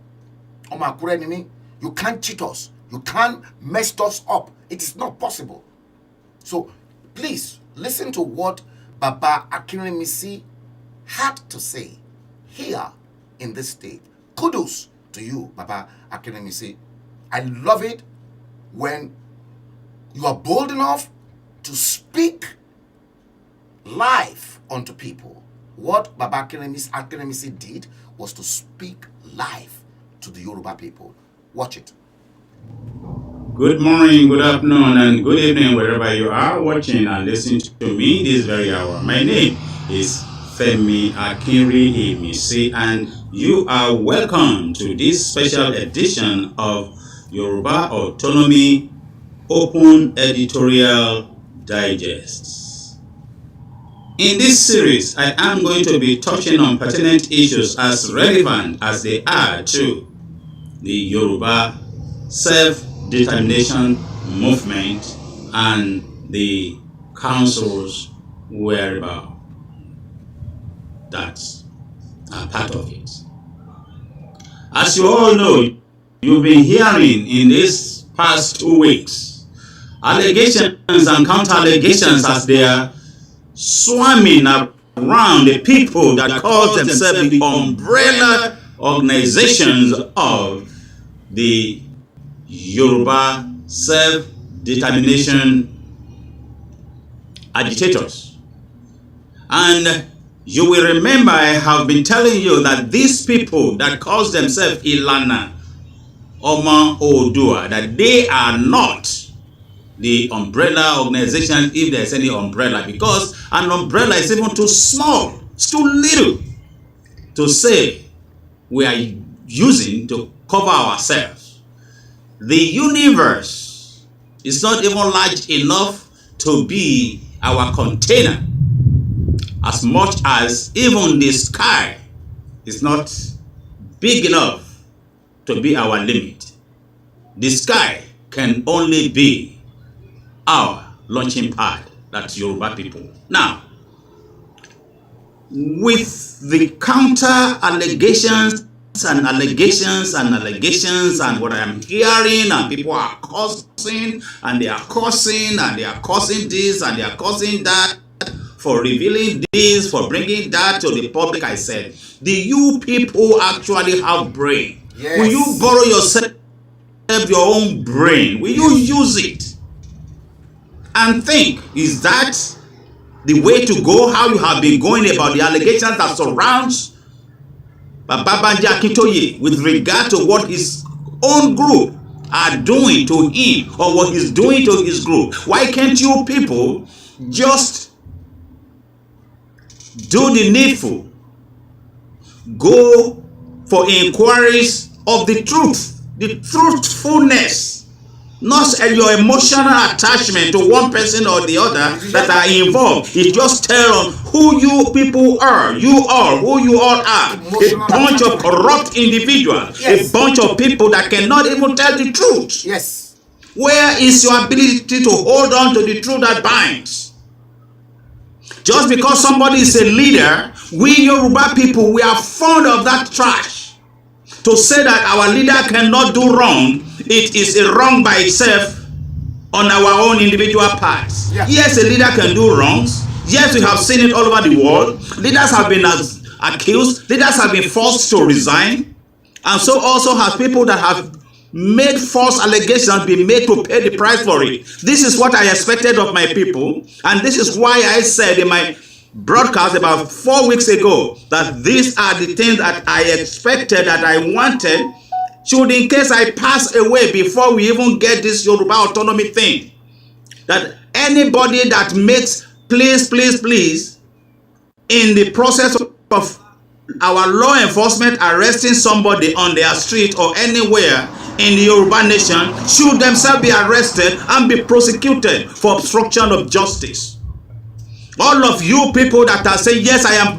ọmọ Àkúrẹ́ ni mí. You can't cheat us. You can't mess us up. It is not possible. So please listen to what Baba Akinemisi had to say here in this state. Kudos to you, Baba Akinemisi. I love it when you are bold enough to speak life unto people. What Baba Akinemisi did was to speak life to the Yoruba people. Watch it. Good morning, good afternoon, and good evening, wherever you are watching and listening to me this very hour. My name is Femi Akinri-Emisi, and you are welcome to this special edition of Yoruba Autonomy Open Editorial Digests. In this series, I am going to be touching on pertinent issues as relevant as they are to the Yoruba self-determination movement and the councils whereabout that are part of it. As you all know, you've been hearing in these past 2 weeks allegations and counter-allegations as they are swarming around the people that call themselves the umbrella organizations of the Yoruba self-determination agitators. And you will remember I have been telling you that these people that call themselves Ilana, Oma Odua, that they are not the umbrella organization, if there's any umbrella, because an umbrella is even too small, it's too little to say we are using to cover ourselves. The universe is not even large enough to be our container, as much as even the sky is not big enough to be our limit. The sky can only be our launching pad, that's Yoruba people. Now, with the counter allegations and allegations and what I am hearing, and people are cursing and they are cursing and they are cursing this and they are cursing that for revealing this, for bringing that to the public, I said, do you people actually have brain? Yes. Will you borrow yourself your own brain? Will you use it and think, is that the way to go? How you have been going about the allegations that surrounds Babanje Akintoye with regard to what his own group are doing to him or what he's doing to his group? Why can't you people just do the needful? Go for inquiries of the truth, the truthfulness, not your emotional attachment to one person or the other that are involved. It just tell who you people are. You are who you all are. A bunch of corrupt individuals. Yes. A bunch of people that cannot even tell the truth. Yes. Where is your ability to hold on to the truth that binds? Just because somebody is a leader, we Yoruba people, we are fond of that trash. To say that our leader cannot do wrong, it is a wrong by itself on our own individual parts. Yeah. Yes, a leader can do wrongs. Yes, we have seen it all over the world. Leaders have been accused. Leaders have been forced to resign. And so also have people that have made false allegations been made to pay the price for it. This is what I expected of my people. And this is why I said in my broadcast about 4 weeks ago that these are the things that I expected, that I wanted, should in case I pass away before we even get this Yoruba autonomy thing. That anybody that makes please in the process of our law enforcement arresting somebody on their street or anywhere in the Yoruba nation should themselves be arrested and be prosecuted for obstruction of justice. All of you people that are saying, yes, I am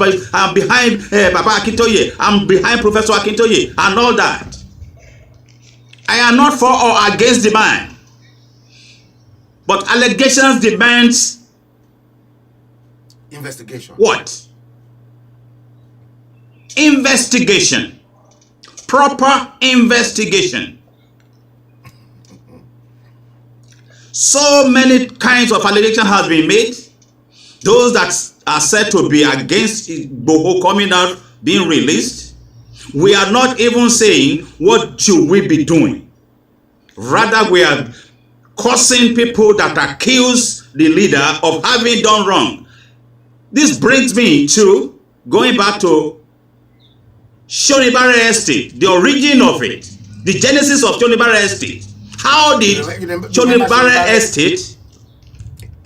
behind Baba Akintoye, I'm behind Professor Akintoye and all that. I am not for or against the man. But allegations demands investigation. What? Investigation. Proper investigation. So many kinds of allegations have been made. Those that are said to be against Boho coming out, being released. We are not even saying what should we be doing. Rather, we are cursing people that accuse the leader of having done wrong. This brings me to going back to Shonibare Estate, the origin of it, the genesis of Shonibare Estate. How did Shonibare Estate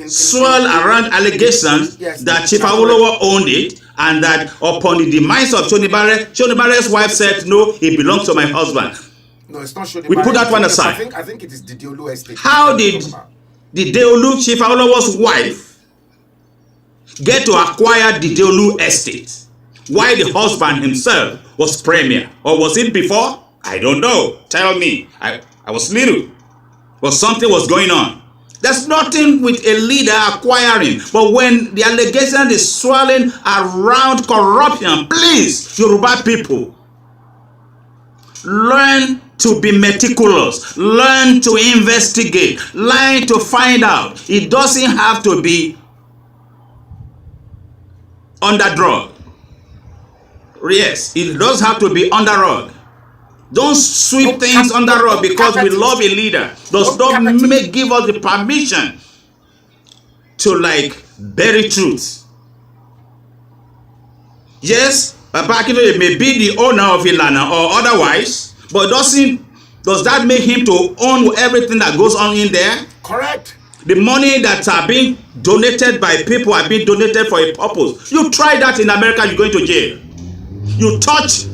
swirl around allegations that Chief Awolowo owned it, and that upon the demise of Shonibare's wife said, no, it belongs to my husband. No, it's not Shonibare. We put that one aside. I think it is the Deolu Estate. How did the Deolu, Chief Awolowo's wife, get to acquire the Deolu Estate? Why the husband himself was premier? Or was it before? I don't know. Tell me. I was little. But something was going on. There's nothing with a leader acquiring. But when the allegation is swirling around corruption, please, Yoruba people, learn to be meticulous. Learn to investigate. Learn to find out. It doesn't have to be under drug. Yes, it does have to be under rug. Don't sweep things under rug because we love a leader. Does not give us the permission to bury truth. Yes, Baba Akintoye may be the owner of Ilana or otherwise, but does that make him to own everything that goes on in there? Correct. The money that are being donated by people are being donated for a purpose. You try that in America, you're going to jail. You touch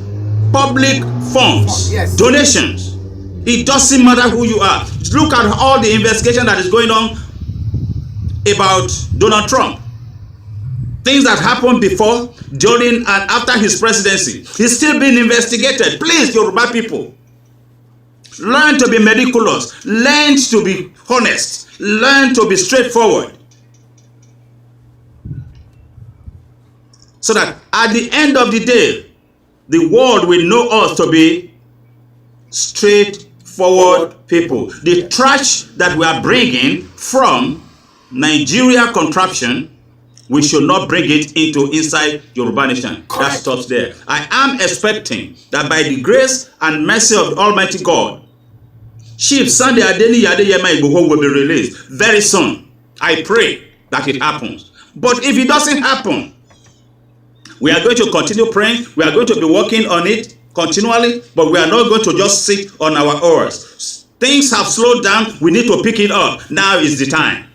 public funds, yes, donations. It doesn't matter who you are. Look at all the investigation that is going on about Donald Trump. Things that happened before, during, and after his presidency. He's still being investigated. Please, Yoruba people, learn to be meticulous. Learn to be honest. Learn to be straightforward. So that at the end of the day, the world will know us to be straightforward people. The trash that we are bringing from Nigeria contraption, we should not bring it inside Yoruba nation. Correct. That stops there. I am expecting that by the grace and mercy of Almighty God, Chief Sunday Adeni Adeyemi Igboho will be released very soon. I pray that it happens. But if it doesn't happen, we are going to continue praying. We are going to be working on it continually, but we are not going to just sit on our oars. Things have slowed down. We need to pick it up. Now is the time.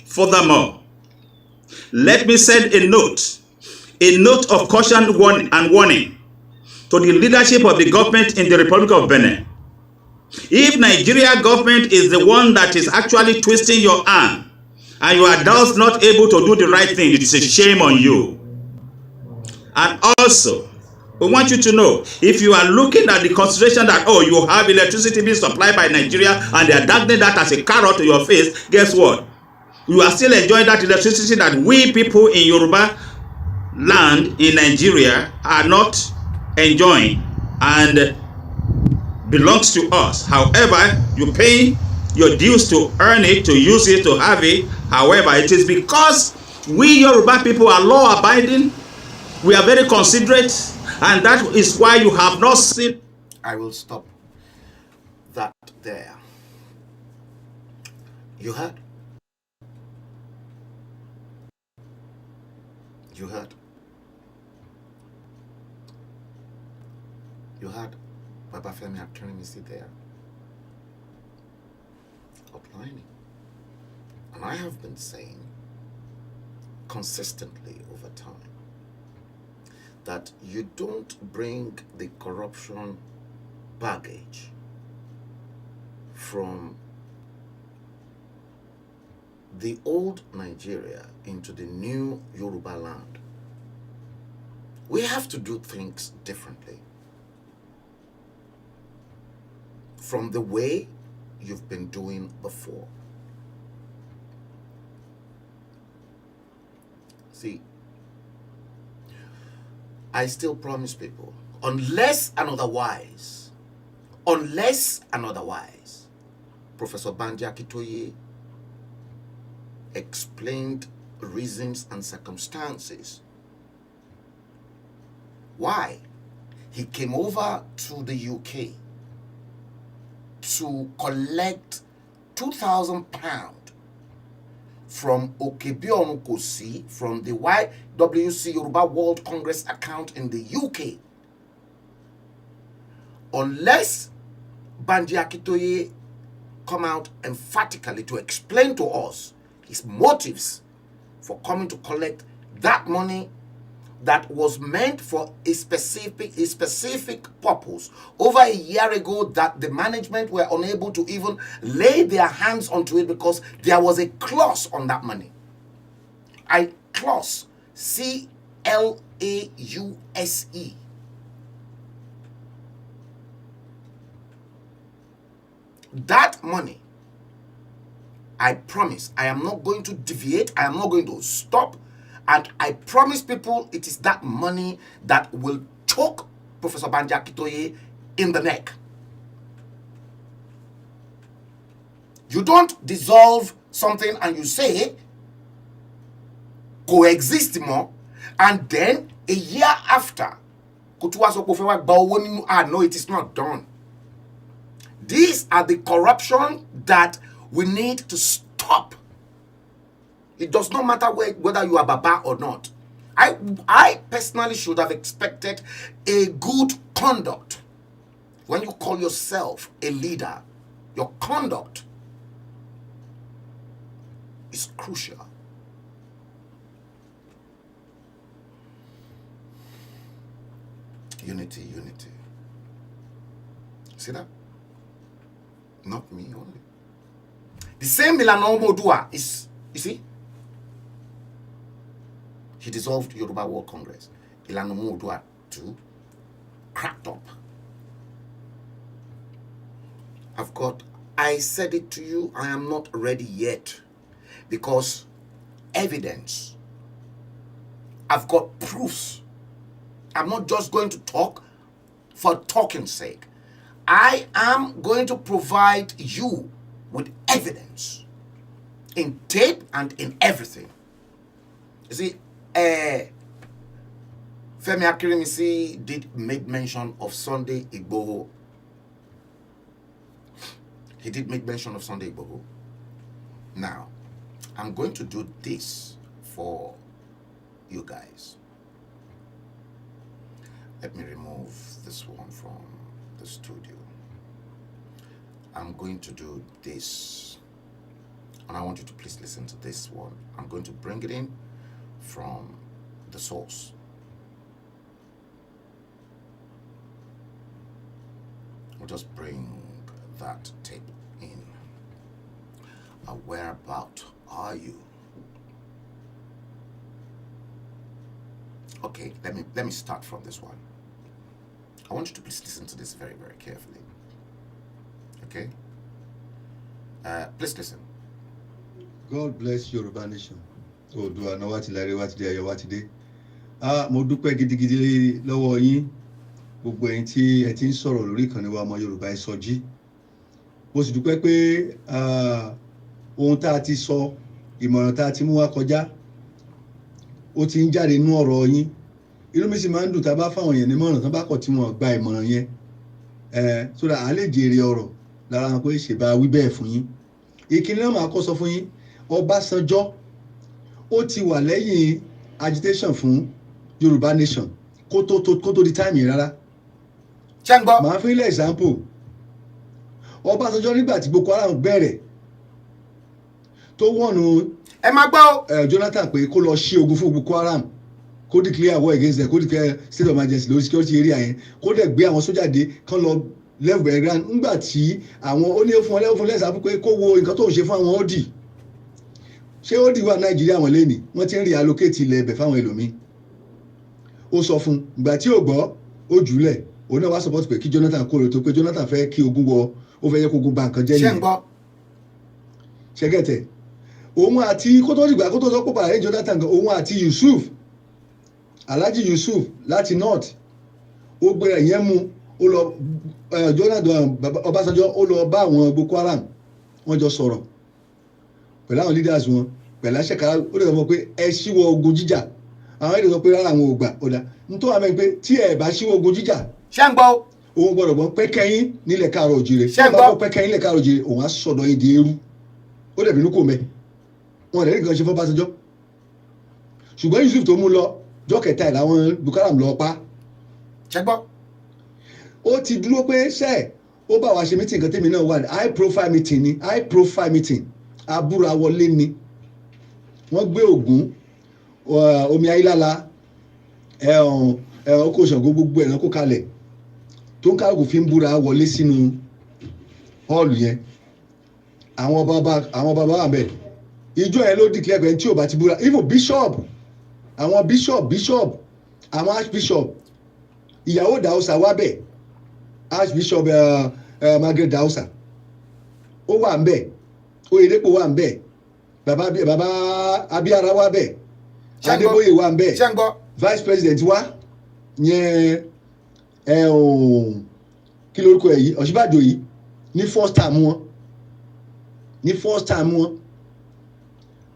Furthermore, let me send a note of caution and warning to the leadership of the government in the Republic of Benin. If Nigeria government is the one that is actually twisting your arm, and you are thus not able to do the right thing, it is a shame on you. And also, we want you to know, if you are looking at the consideration that, oh, you have electricity being supplied by Nigeria and they are darkening that as a carrot to your face, guess what? You are still enjoying that electricity that we people in Yoruba land in Nigeria are not enjoying and belongs to us. However, you pay your dues to earn it, to use it, to have it. However, it is because we Yoruba people are law-abiding, we are very considerate, and that is why you have not seen. I will stop that there. You heard? You heard? You heard Baba Femi Akintoye there outlining. And I have been saying consistently over time that you don't bring the corruption baggage from the old Nigeria into the new Yoruba land. We have to do things differently from the way you've been doing before. See, I still promise people, unless and otherwise, Professor Banji Akintoye explained reasons and circumstances why he came over to the UK to collect £2,000 from Okebionukosi from the YWC Yoruba World Congress account in the UK. Unless Banji Akintoye come out emphatically to explain to us his motives for coming to collect that money that was meant for a specific purpose over a year ago, that the management were unable to even lay their hands onto it because there was a clause on that money. A clause, CLAUSE. That money, I promise, I am not going to deviate, I am not going to stop. And I promise people it is that money that will choke Professor Banji Akintoye in the neck. You don't dissolve something and you say coexist more, and then a year after, no, it is not done. These are the corruption that we need to stop. It does not matter whether you are Baba or not. I personally should have expected a good conduct. When you call yourself a leader, your conduct is crucial. Unity, unity. See that? Not me only. The same Milano Modua is, you see? He dissolved Yoruba World Congress. Ilana Modua too cracked up. I said it to you, I am not ready yet. Because evidence. I've got proofs. I'm not just going to talk for talking's sake. I am going to provide you with evidence in tape and in everything. You see, Femi Akirimisi did make mention of Sunday Igboho. He did make mention of Sunday Igboho. Now, I'm going to do this for you guys. Let me remove this one from the studio. I'm going to do this. And I want you to please listen to this one. I'm going to bring it in from the source. We'll just bring that tape in. Whereabout are you? Okay, let me start from this one. I want you to please listen to this very, very carefully. Okay? Please listen. God bless Yoruba nation. Oòduà náà wá ti láre wá ti dé ayọ̀ wá ti dé. Mo dúpẹ́ gidigidi lọ́wọ́ yín gbogbo ẹ̀yin tí ẹ ti ń sọ̀rọ̀ lórí ìkànnì wa ọmọ Yorùbá Ìsọjí. Mo sì dúpẹ́ pé ohun tá a ti sọ, ìmọ̀ràn tá a ti mú wá kọjá, ó ti ń jáde nínú ọ̀rọ̀ yín. Inú mi sì máa ń dùn tá a bá fáwọn èèyàn nímọ̀ràn tán bá kọ̀ tí wọ́n gba ìmọ̀ràn yẹn. So that a lè jèrè ọ̀rọ̀ lára wọn pé ṣèbá wí bẹ́ẹ̀ fún yín. Ìkíni náà máa kọ́ sọ fún yín, Ọbásanjọ́ ó ti wà lẹ́yìn agitation fún Yorùbá nation kó tó di time yẹn rárá. Màá fún ilé example. Ọbásanjọ́ nígbà tí Boko Haram bẹ̀rẹ̀ tó wọ̀nù Jonathan pé kó lọ ṣí ogun fún Boko Haram. kó declare war against them, kó declare state of emergency lórí security area yẹn, kó dẹ̀ gbé àwọn sójà dé kán lọ level ẹ̀ ground ńgbà tí àwọn ó ní fún lẹ́sà fún pé kó wo nǹkan tó ń ṣe fún àwọn OD. Ṣé OD wà Nàìjíríà wọn lẹ́nìí wọ́n ti ń reallocate ilẹ̀ ẹ̀bẹ̀ fáwọn ẹlòmíì. Ó sọ fún ìgbà tí ò gbọ́ ó jùlẹ̀ òun náà wá support pé kí Jonathan kó lè tó pé Jonathan fẹ́ kí ogun wọ ó fẹ́ yẹ kó ogun ba nǹkan jẹ́ ṣé ń gbọ́. ṣẹ́gẹ̀tẹ̀ òun àti kó tó dìgbà kó tó sọ pé pàdé Jonathan gan òun àti Yusuf Alhaji Yusuf láti north ó gbé ẹ̀yẹn mú ó lọ Jonathan Ọbásanjọ́ ó lọ bá àwọn Boko Haram wọ́n jọ sọ̀rọ̀ pẹ̀lú àwọn leaders wọn pẹ̀lú àṣẹkára ó lè sọ pé ẹ ṣíwọ́ ogun jíjà àwọn èdè sọ pé rárá àwọn ò gbà ọ̀dà nítorí àmọ́ pé tí ẹ bá ṣíwọ́ ogun jíjà ṣé ń gbọ́. òun gbọ́dọ̀ gbọ́ pẹ́kẹ́yìn nílẹ̀ káàrọ̀ òjìrè ṣé ń gbọ́. pẹ́kẹ́yìn nílẹ̀ káàrọ̀ òjìrè òun á sọ̀dọ̀ yín di eérú ó dẹ̀ bínú kò mẹ́ wọn lè rí nǹkan ṣe fún Ọbásanjọ́ ṣùgbọ́n Yusuf tó mú lọ jọ́ kẹta ẹ̀ làwọn Boko Haram lọ pa. ṣé gbọ́. ó ti dúró pé ṣe ó bá wa ṣe meeting kan tèmi náà wà ní high profile meeting ni high profile meeting abúra wọlé ni wọ́n gbé Ògún omi ayílála ọkọ̀ Ṣàngó gbogbo ẹ̀ náà kó kalẹ̀ tó ń kálukú fi ń búra wọlé sínú hall yẹn àwọn bàbá wà bẹ́ẹ̀ ìjọ yẹn ló declare pé tí ò bá ti búra even bishop àwọn bishop àwọn archbishop ìyàwó Dáúsà wà bẹ́ẹ̀ archbishop Margaret Dáúsà ó wà ń bẹ́ẹ̀ Oyèdépò wà ń bẹ́ẹ̀ bàbá Abíára wà bẹ́ẹ̀ Adébóyè wà ń bẹ́ẹ̀ ṣé ń gbọ́. vice president wa yẹn kí lórúkọ ẹ̀ yìí Ọ̀ṣínbàjò yìí ní first time wọn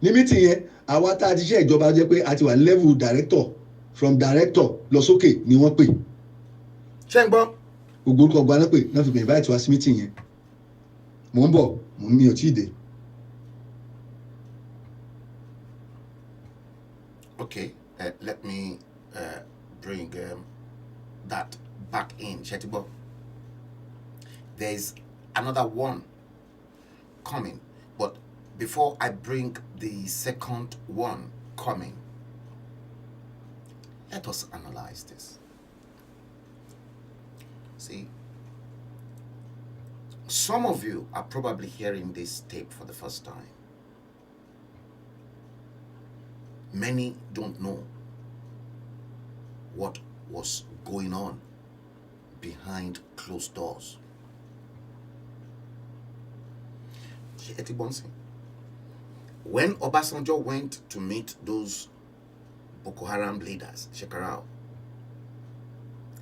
ní meeting yẹn àwa tá a ti ṣe ìjọba jẹ́ pé a ti wà level director from director lọ sókè ni wọ́n pè. ṣé ń gbọ́. gbogbo orúkọ gbaná pè náà fi gbìyànjú báyìí tí wá sí meeting yẹn mò ń bọ̀ mi ò tí ì dé. Okay, let me bring that back in. Shetibo, there's another one coming, but before I bring the second one coming, let us analyze this. See, some of you are probably hearing this tape for the first time. Many don't know what was going on behind closed doors. When Obasanjo went to meet those Boko Haram leaders, Shekarau,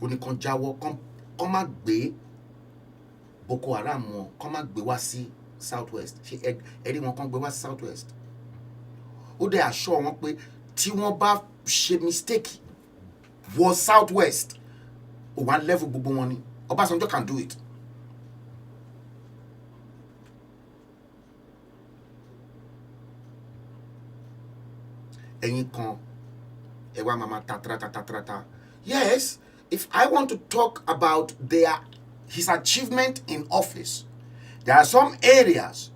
Unikonjawo, come gbé Boko Haram wọn, come gbé wá sí Southwest. Anyone come gbé wá sí Southwest. Ó dẹ̀ assure wọn pé tí wọ́n bá ṣe mistake wọ Southwest ó wá level gbogbo wọn ni. Obasanjo can do it. Ẹ̀yin kan ẹ wá mama ta. Yes, if I want to talk about his achievement in office, there are some areas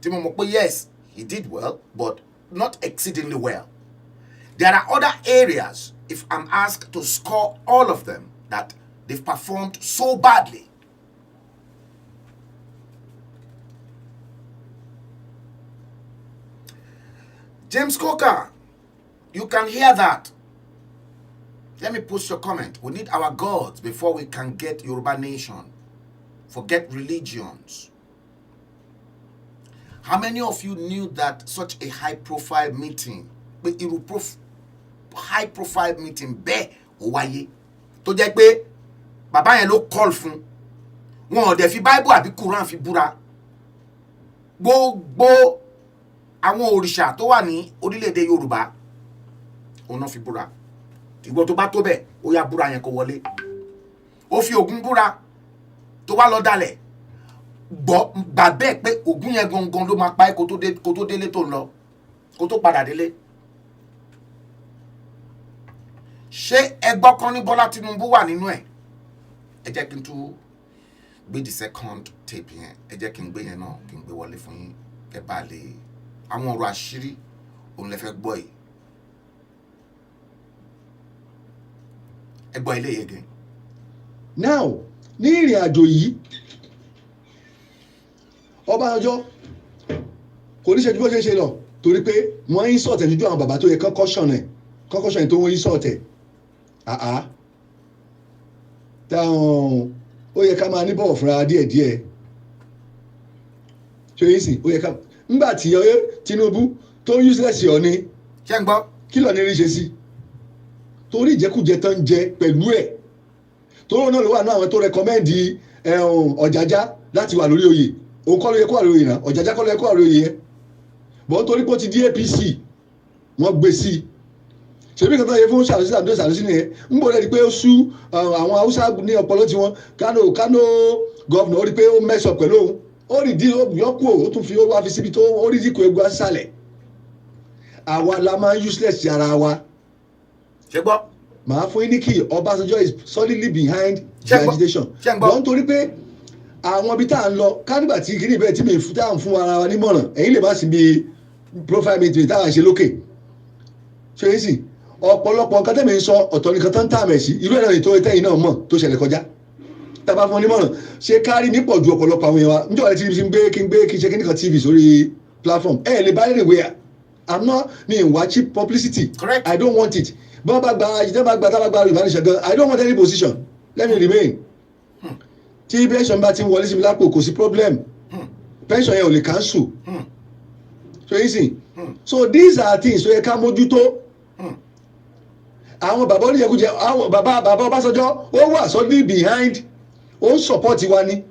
tí mo mọ̀ pé yes, he did well, but not exceedingly well. There are other areas, if I'm asked to score all of them, that they've performed so badly. James Coker, you can hear that. Let me post your comment. We need our gods before we can get Yoruba nation. Forget religions. How many of you knew that such a high-profile meeting, high-profile meeting, bẹ́ẹ̀ ó wáyé, tó jẹ́ pé bàbá yẹn ló call fún, wọn ò dẹ̀ fi Bible àbí Quran fi búra, gbogbo àwọn òrìṣà tó wà ní orílẹ̀-èdè Yorùbá, òun náà fi búra. Ìwọ tó bá tó bẹ́ẹ̀, ó yá búra yẹn kó wọlé. Ó fi Ògún búra, tó wá lọ dalẹ̀. Gbà bẹ́ẹ̀ pé Ògún yẹn gangan ló máa pa ẹ́ kó tó délé tó ń lọ, kó tó padà délé. Ṣé ẹgbọ́ kan ní Bọ́lá Tinubu wà nínú ẹ̀? Ẹ jẹ́ kí n tún gbé the second tape yẹn, ẹ jẹ́ kí n gbé yẹn náà kí n gbé wọlé fún yín, ẹ bá lè àwọn ọ̀rọ̀ àṣírí òun lè fẹ́ gbọ́ yìí. ẹgbọ́n ilé yẹn gan. Now ní ìrìn àjò yìí Ọbásanjọ́ kò ní ṣe ju bó ṣe lọ torí pé wọ́n ń sọ̀tẹ̀ lójú àwọn bàbá tó yẹ kọ́kọ́ṣọ̀nẹ̀ tó wọ́n ń sọ̀tẹ̀ táwọn ó yẹ ká máa ní bọ̀wọ̀ fúnra díẹ̀díẹ̀ ṣe yìí sì ó yẹ ká ńgbà tí Tinubu tó ń useless ọ̀ ni ṣé ń gbọ́. kí lọ́ọ́ ní rí ṣe sí torí ìjẹkújẹ tán ń jẹ pẹ̀lú ẹ̀ torí náà ló wà ní àwọn tó rẹkọmẹ́ndì Ọ̀jájá láti wà lórí oyè òun kọ́ ló yẹ kó wà lórí oyè náà Ọ̀jájá kọ́ ló yẹ kó wà lórí oyè yẹn bọ́n torí pé ó ti di APC wọ́n gbé sí i ṣèbí kan tó yẹ fún Sànúsì nìyẹn ń bọ̀ lẹ́ni pé ó sú àwọn Haúsá ní ọpọlọ tiwọn Kano gọ́vnà ó rí pé ó mess up pẹ̀lú òun ó rí dí yọkù ó tún fi ó wá fi síbi tó ó rí dínkù egbò asálẹ̀ àwa la máa ń useless ara wa. ṣé gbọ́. màá fún yín ní kí Ọbásanjọ́ is solidly behind the agitation. wọ́n torí pé àwọn ibi tá à ń lọ kánìgbà tí kìíní bẹ́ẹ̀ tí mi tá à ń fún ara wa nímọ̀ràn ẹ̀yin lè má sí bí profile meeting tá à ń ṣe lókè ṣe é sì ọ̀pọ̀lọpọ̀ nǹkan tẹ̀mí ń sọ ọ̀tọ̀ nìkan tán tá àmẹ̀ sí irú ẹ̀rọ ètò ẹ̀tẹ́yìn náà mọ̀ tó ṣẹlẹ̀ kọjá tá a bá fún nímọ̀ràn ṣé kárí mi pọ̀ ju ọ̀pọ̀lọpọ̀ àwọn èèyàn wa níjọ́ ẹ̀ tí n gbé kí n ṣe kíníkan TV sórí platform lè bá lè wẹ̀ I'm not ní ìwà cheap publicity. Correct. I don't want it bọ́n bá gba ìbánisọ̀ gan I don't want any position let me remain. Tí pension bá ti ń wọlé sí mi lápò kò sí problem pension yẹn ò lè cancel so yín sìn so these are things tó yẹ ká mójútó àwọn bàbá oníjẹkújẹ àwọn bàbá Ọbásanjọ́ ó wà solidly behind ó ń support wa ni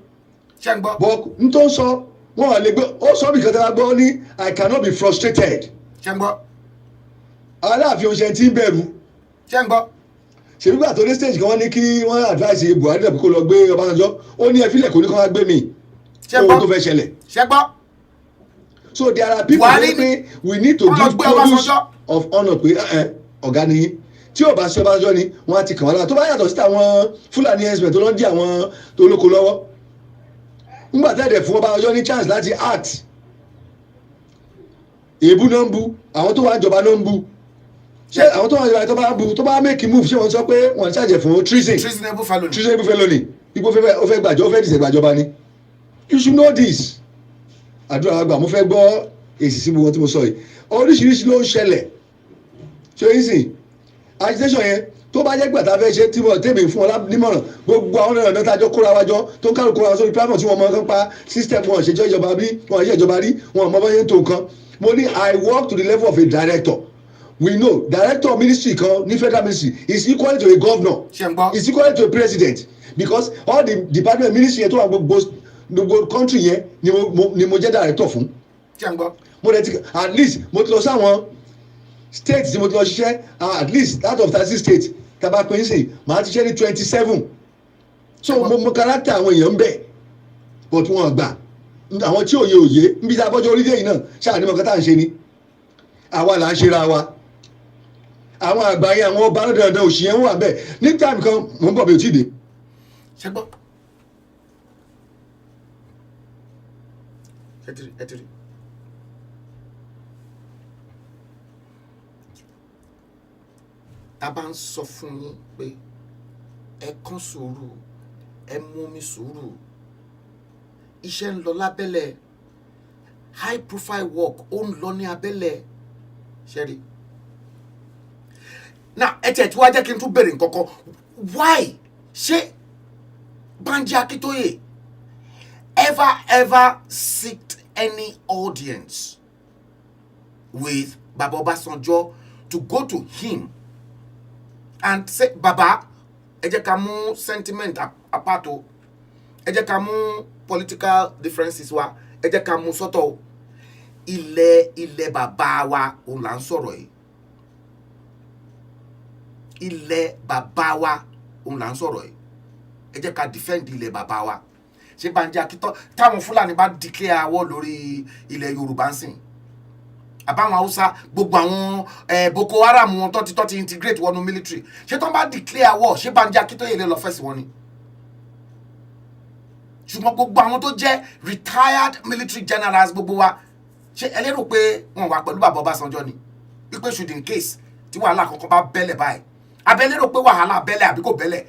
but n tó ń sọ wọn wà lè gbé ó sọ bí kẹtẹ wa gbọ́ ní I cannot be frustrated Aláàfin oṣù tí ń bẹ̀rù ṣèbí gbà tó ní stage kan wọ́n ní kí wọ́n advice Buhari dàbí kó lọ gbé Ọbásanjọ́ ó ní ẹfílẹ̀ kò ní kó wá gbé mi ohun tó fẹ́ ṣẹlẹ̀. So there are people wey say we need to give close of honour pé ọ̀gá ni tí ò bá sí Ọbásanjọ́ ni wọ́n á ti kàn wá lára tó bá yàtọ̀ sí àwọn Fúlàní herdsmen tó lọ dí àwọn tó lóko lọ́wọ́ ńgbà tẹ́lẹ̀ fún Ọbásanjọ́ ní chance láti act èébú náà ń bu àwọn tó wà jọba náà ń bu ṣé àwọn tó wà jọba tó bá make move ṣé wọ́n sọ pé wọ́n ṣàjẹ̀ fún treasonable felony ipò ó fẹ́ gbàjọ́ ó fẹ́ dìṣẹ́ gbàjọba ni you should know this àdúrà àgbà mo fẹ́ gbọ́ èsì sí gbogbo tí mo sọ yìí oríṣiríṣi ló ń ṣẹlẹ̀ ṣé yín sìn agitation yẹn tó bá jẹ́ gbàtà fẹ́ ṣe tí mo tèmi fún ọ nímọ̀ràn gbogbo àwọn ọ̀nà tájọ́ kóra wájọ́ tó ń kálukú wa sórí platform tí wọ́n mọ kán pa system wọn ṣe jẹ́ ìjọba bí wọn ṣe ìjọba rí wọn mọ bá yẹn tó nǹkan mo ní I work to the level of a director we know director of ministry kan ní federal ministry is equal to a governor is equal to a president because all the department ministry yẹn tó wà gbogbo country yẹn ni mo jẹ́ director fún mo dẹ̀ ti at least mo ti lọ sáwọn state tí mo ti lọ ṣiṣẹ́ at least out of 36 states taba pé nsìn màá ti ṣe ní 27 so mo character àwọn èèyàn ń bẹ̀ but wọn gbà àwọn tí òye níbi tí abọ́jọ́ orílẹ̀ yìí náà ṣáà ní mọ̀ kátà ń ṣe ni àwa là ń ṣe ra wa àwọn àgbáyé àwọn ọba dandan òṣìyẹn wà bẹ́ẹ̀ ní time kan mò ń bọ̀ bí o ti dé. ṣẹgbọ́ ẹtìrì tá a bá ń sọ fún yín pé ẹ kàn sùúrù ẹ mú omi sùúrù iṣẹ́ ń lọ lábẹ́lẹ̀ high profile work ó ń lọ ní abẹ́lẹ̀ ṣẹ́rí now ẹ tẹ̀ tí wàá jẹ́ kí n tún béèrè nǹkan kan why ṣé Banji Akintoye ever seeked any audience with Baba Obasanjo to go to him and say Baba ẹ jẹ́ ká mú sentiment apart o ẹ jẹ́ ká mú political differences wa ẹ jẹ́ ká mú sọ́tọ̀ o ilẹ̀ bàbá wa òun là ń sọ̀rọ̀ yìí ilẹ̀ bàbá wa òun là ń sọ̀rọ̀ yìí ẹ jẹ́ ká defend ilẹ̀ bàbá wa ṣé Banji Akintoye táwọn Fúlàní bá declare war lórí ilẹ̀ Yorùbá ń sìn àbáwọn Haúsá gbogbo àwọn Boko Haram wọn tó ti integrate wọnú military ṣé tó ń bá declare war ṣé Banji Akintoye lè lọ fèsì wọn ni ṣùgbọ́n gbogbo àwọn tó jẹ́ retired military generals gbogbo wa ṣé ẹ lérò pé wọn wà pẹ̀lú bàbá Ọbásanjọ́ ni wípé should in case tí wàhálà kankan bá bẹ́lẹ̀ báyìí abẹ́lẹ́ rò pé wàhálà bẹ́lẹ̀ àbí kò bẹ́lẹ̀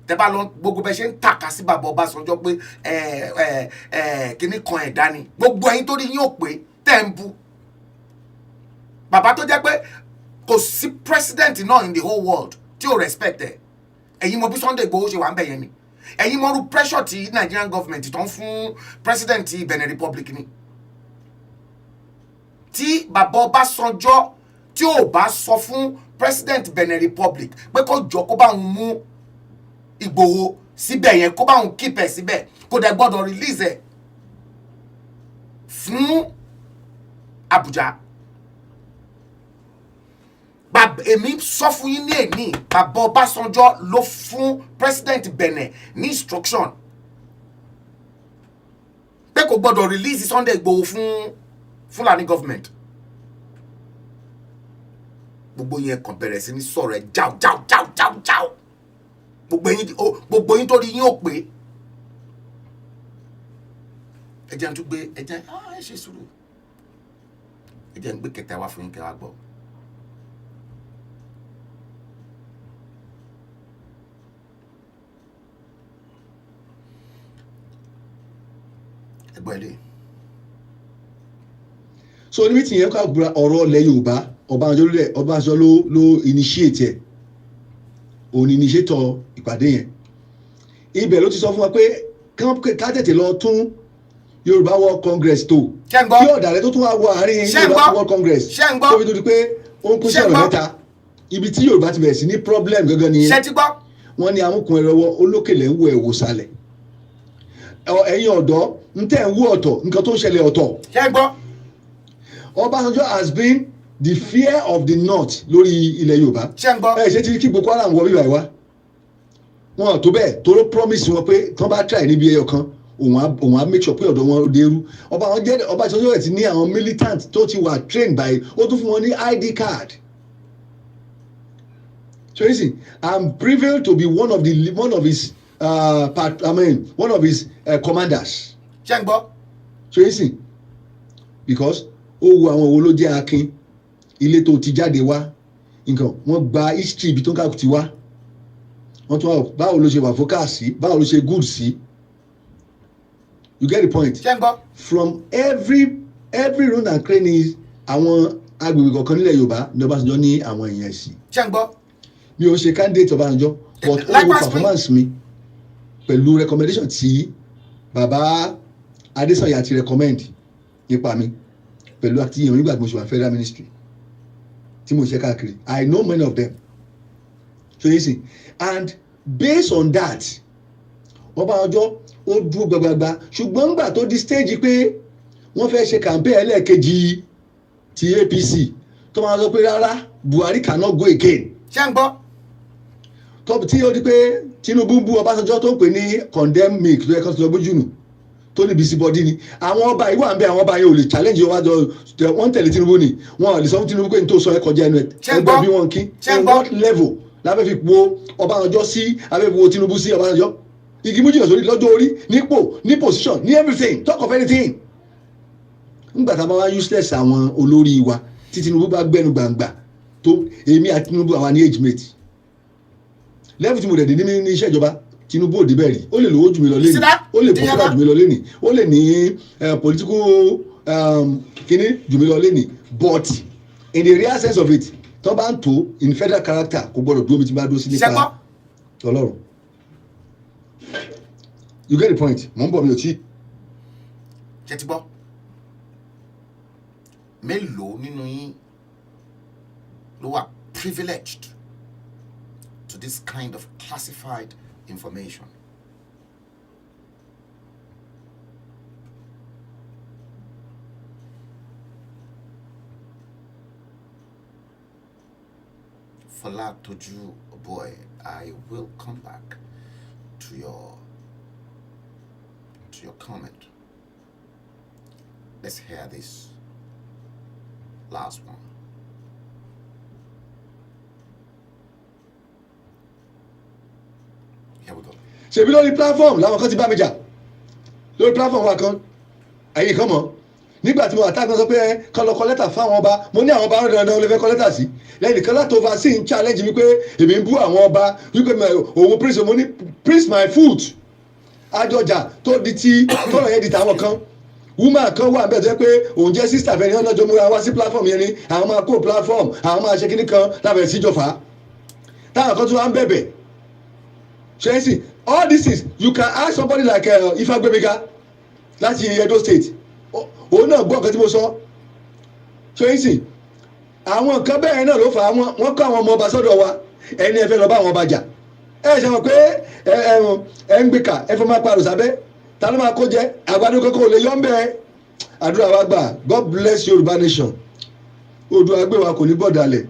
tẹ́ bá lọ gbogbo bẹ́ ṣe ń tàka sí bàbá Ọbásanjọ́ pé kíní kan ẹ̀dá ni gbogbo ẹ̀yin tó rí yín ò pé tẹ́ ń bú bàbá tó jẹ́ pé kò sí president náà in the whole world tí ò respect ẹ̀ ẹ̀yin mọ bí Sunday Igboho ṣe wà ń bẹ̀ yẹn ni ẹ̀yin mọ rú pressure tí Nigerian government tó ń fún president Benin Republic ni tí bàbá Ọbásanjọ́ tí ò bá sọ fún president Benin Republic pé kó jọ kó bá òun mú Ìgbòho síbẹ̀ yẹn kó bá òun keep ẹ̀ síbẹ̀ kó dẹ̀ gbọ́dọ̀ release ẹ̀ fún Abuja èmi sọ fún yín ní èní bàbá Ọbásanjọ́ ló fún president Benin ní instruction pé kò gbọ́dọ̀ release Sunday Igboho fún Fulani government gbogbo yẹn kàn bẹ̀rẹ̀ sí ní sọ̀rọ̀ ẹ̀ jáù gbogbo yín tó rí yín ò pé ẹ jẹ́ n tún gbé ẹ ṣe sùúrù ẹ jẹ́ n gbé kẹta wá fún yín kẹwàá gbọ́. ẹgbẹ́ ilé. so ní mítìyẹn yẹn ká gbura ọ̀rọ̀ ilẹ̀ Yorùbá Ọbásanjọ́ ló initiate ẹ̀ òun initiator ìpàdé yẹn ibẹ̀ ló ti sọ fún wa pé ká tètè lọ tún Yorùbá World Congress tó kí ọ̀dàlẹ̀ tó tún wá wọ àárín Yorùbá World Congress tó fi tó di pé ó ń kún sí ọ̀rọ̀ mẹ́ta ibi tí Yorùbá ti bẹ̀rẹ̀ sí ní problem gangan nìyẹn wọ́n ní amúkùn ẹ̀rọ olókèlè ń wo ẹ̀wò sálẹ̀ ẹ̀yin ọ̀dọ́ ń tẹ̀ ń wú ọ̀tọ̀ nǹkan tó ń ṣẹlẹ̀ ọ̀tọ̀ Ọbásanjọ́ has been the fear of the north lórí ilẹ̀ Yorùbá ṣe ti kí Boko Haram wọ bíbá ìwá wọn tó bẹ́ẹ̀ tó ló promise wọn pé tí wọ́n bá try níbi ẹyọ kan òun á make sure pé ọ̀dọ̀ wọn dérú Ọbásanjọ́ rẹ̀ ti ní àwọn militant tó ti wà trained by ó tún fún wọn ní ID card so you see I'm privileged to be one of his one of his commanders so you see because ó wo àwọn wo ló jẹ́ akin ilé tó ti jáde wá nǹkan wọ́n gba history ibi tó ń kàkùn ti wá wọ́n tún wá báwo ló ṣe wà focus sí báwo ló ṣe good sí you get the point from every round and cranny àwọn agbègbè kọ̀ọ̀kan nílẹ̀ Yorùbá ní Ọbásanjọ́ ní àwọn èèyàn sí mi ò ṣe candidate Ọbásanjọ́ but ó wo performance mi pẹ̀lú recommendation tí bàbá Adésànyà ti recommend nípa mi pẹ̀lú àtìyàn nígbà tí mo ṣe wà federal ministry tí mo ṣe káàkiri I know many of them so you see and based on that Ọbásanjọ́ ó dúró gbagbagba ṣùgbọ́n nígbà tó di stage pé wọ́n fẹ́ ṣe campaign ẹlẹ́ẹ̀kejì ti APC tó máa sọ pé rárá Buhari cannot go again ṣé ń gbọ́ tó tí ó di pé Tinubu bú Ọbásanjọ́ tó ń pè ní condemn me tó yẹ kó tó lọ bójú nù tó níbi sí bọ́dí ni àwọn ọba ìwà ń bẹ àwọn ọba yẹn ò lè challenge yẹn wọ́n tẹ̀lé Tinubu ni wọ́n lè sọ fún Tinubu pé n tó sọ ẹ kọjá ẹnu ẹ ẹgbẹ́ bí wọ́n kí in what level lábẹ́ fi wo Ọbásanjọ́ sí abẹ́ fi wo Tinubu sí Ọbásanjọ́ igi méjì lọ́sọ̀rí lọ́jọ́ orí nípò ní position ní everything talk of anything ńgbà tá a bá wá useless àwọn olórí wa tí Tinubu bá gbẹnu gbàngbà tó èmi àti Tinubu àwa ní age mate level tí mo dẹ̀ dé ní iṣẹ́ ìjọba Tinubu ò débẹ̀ rí ó lè lówó jù mí lọ lẹ́nìí ó lè popular jù mí lọ lẹ́nìí ó lè ní political kíní jù mí lọ lẹ́nìí but in the real sense of it tó bá ń tó in federal character kò gbọdọ̀ dúró mi tí bá dúró sí nípa Ọlọ́run you get the point mò ń bọ̀ mi ò tí. ṣe ti gbọ́ mélòó nínú yín ló wà privileged to this kind of classified information? Fola Toju, boy, I will come back to your comment. Let's hear this last one. Here we go. ṣèbí lórí platform làwọn kan ti bá mi jà lórí platform wa kan ẹ̀yin kan mọ̀ nígbà tí mo attack sọ pé kán lọ kọ lẹ́tà fáwọn ọba mo ní àwọn ọba dandan lè fẹ́ kọ lẹ́tà sí lẹ́yìn kan láti oversee challenge mi pé èmi ń bú àwọn ọba wípé òun prince mo ní prince my foot àjọjà tó di ti tọ́rọ̀ yẹn di tàwọn kan woman kan wà bẹ́ẹ̀ tó yẹ pé òun jẹ́ sister fẹ́ni ọ̀nà jọ múra wá sí platform yẹn ni àwọn máa kó platform àwọn máa ṣe kíní kan lábẹ́ síjọba táwọn kan tó wá ń bẹ̀bẹ̀ ṣẹ́yìn all this is you can ask somebody like Ifegbemiga láti Edo State òun náà gbọ́ nǹkan tí mo sọ ṣẹ́yìn àwọn nǹkan bẹ́ẹ̀ náà ló fà á wọ́n kọ́ àwọn ọmọ ọba sọ́dọ̀ wa ẹni ẹ fẹ́ lọ bá àwọn ọba jà ẹ ṣe mọ̀ pé ẹ ń gbé ká ẹ fẹ́ máa parọ́ sábẹ́ ta ló máa kó jẹ àgbàdo kankan ò lè yọ ń bẹ́ẹ̀ àdúrà wa gbà God bless Yorùbá nation Oòduà gbé wa kò ní bọ̀dàlẹ̀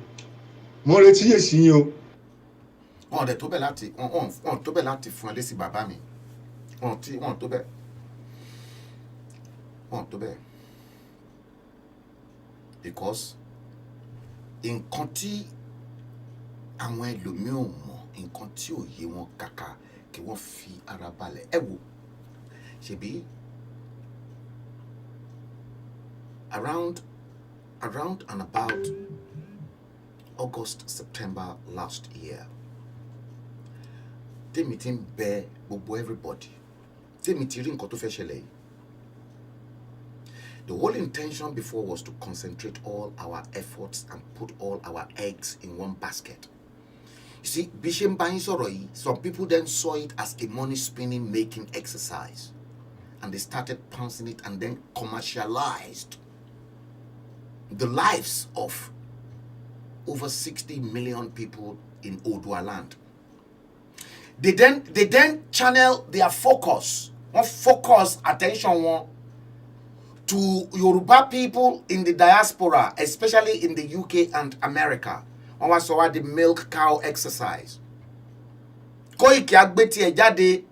mo retí yèsí yín o. wọn dẹ̀ tó bẹ̀ láti wọn tó bẹ̀ láti fún ẹ lésì bàbá mi wọn tó bẹ̀ wọn tó bẹ̀ because nǹkan tí àwọn ẹlòmíì ò mọ̀ nǹkan tí ò yé wọn kàkà kí wọ́n fi ara balẹ̀ ẹ wò ṣebí around and about August September last year tèmi ti ń bẹ gbogbo everybody tèmi ti rí nǹkan tó fẹ́ ṣẹlẹ̀ yìí. The whole intention before was to concentrate all our efforts and put all our eggs in one basket. You see, bí ṣe ń bá yín sọ̀rọ̀ yìí, some people then saw it as a money spinning making exercise and they started pouncing it and then commercialized the lives of over 60 million people in Oòduà land. They then channel their focus, attention to Yoruba people in the diaspora, especially in the UK and America. Wọ́n wá sọ wá the milk cow exercise. Koiki agbé tiẹ̀ jáde,